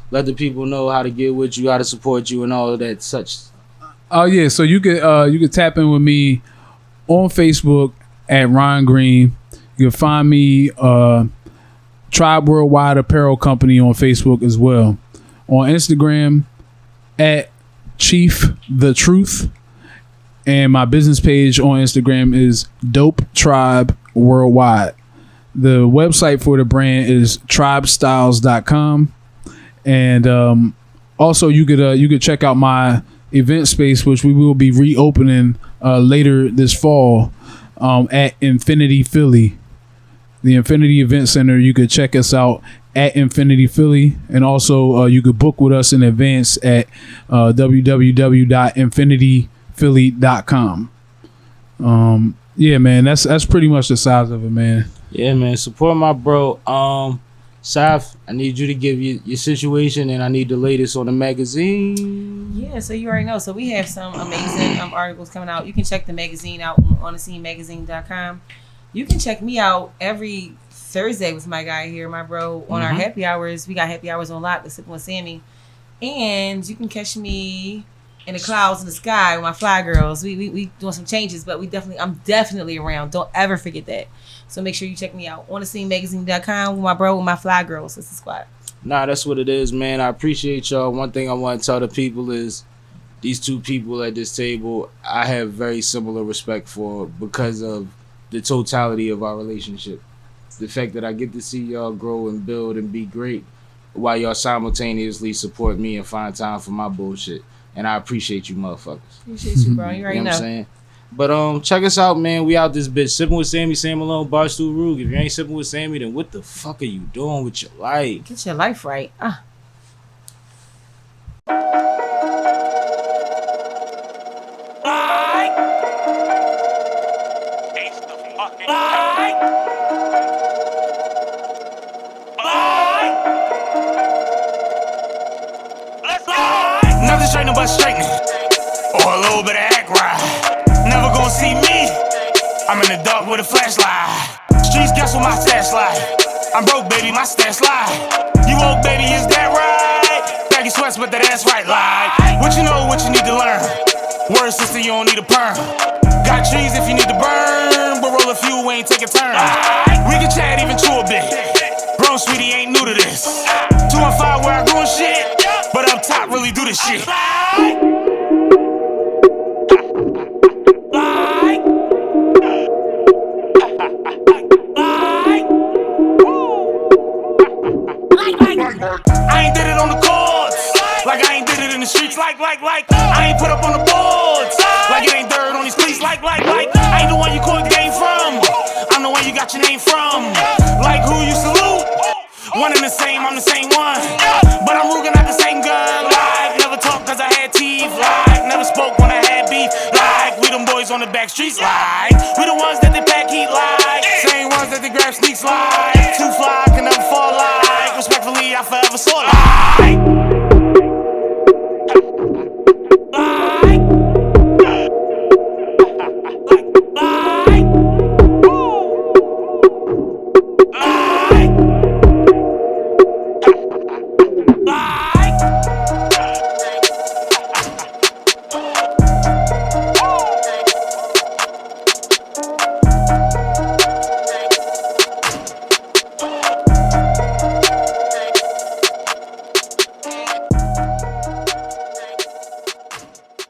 Let the people know how to get with you, how to support you, and all of that such. Oh, yeah. So you could tap in with me on Facebook at Ron Green. You can find me Tribe Worldwide Apparel Company on Facebook as well. On Instagram at Chief the Truth. And my business page on Instagram is Dope Tribe Worldwide. The website for the brand is tribestyles.com. And also you could check out my event space, which we will be reopening later this fall at Infinity Philly. The Infinity Event Center. You could check us out at Infinity Philly, and also you could book with us in advance at www.infinityphilly.com. Yeah, man, that's pretty much the size of it, man. Yeah, man. Support my bro. Saf, I need you to give your situation, and I need the latest on the magazine. Yeah, so you already know. So we have some amazing articles coming out. You can check the magazine out on onthescenemagazine.com. You can check me out every Thursday with my guy here, my bro, on our happy hours. We got happy hours on lock, the Sippin with Sammie. And you can catch me in the clouds in the sky with my fly girls. We doing some changes, but I'm definitely around. Don't ever forget that. So make sure you check me out on thescenemagazine.com with my bro, with my fly girls. It's the squad. Nah, that's what it is, man. I appreciate y'all. One thing I want to tell the people is these two people at this table, I have very similar respect for because of the totality of our relationship. The fact that I get to see y'all grow and build and be great while y'all simultaneously support me and find time for my bullshit. And I appreciate you motherfuckers. Appreciate you, bro. You already You know know. what I'm saying? But check us out, man. We out this bitch. Sippin' with Sammie, Sam Malone, Barstool Rug. If you ain't sipping with Sammie, then what the fuck are you doing with your life? Get your life right. Nothing straightening but straightening, or a little bit of act right. Never gonna see me. I'm in the dark with a flashlight. Streets guess what my stats like. I'm broke, baby, my stats lie. You woke, baby, is that right? Baggy sweats, but that ass right. Like, what you know, what you need to learn. Word sister, you don't need a perm. Got trees if you need to burn, but roll a few, we ain't take a turn. We can chat even to a bit. Grown sweetie ain't new to this. 215 where I doing shit, but up top really do this shit. I ain't did it on the chords, like I ain't did it in the streets, like I ain't put up on the boards, like it ain't dirt on these cleats, like I ain't the one you call the game from, I'm the one you got your name from, like who you salute, one and the same, I'm the same one, but I'm rugging at the same gun, like never talk cause I had teeth, like never spoke when I had beef, like we them boys on the back streets, like we the ones that they pack heat, like same ones that they grab sneaks, like too fly, can never fall, like respectfully I forever saw, like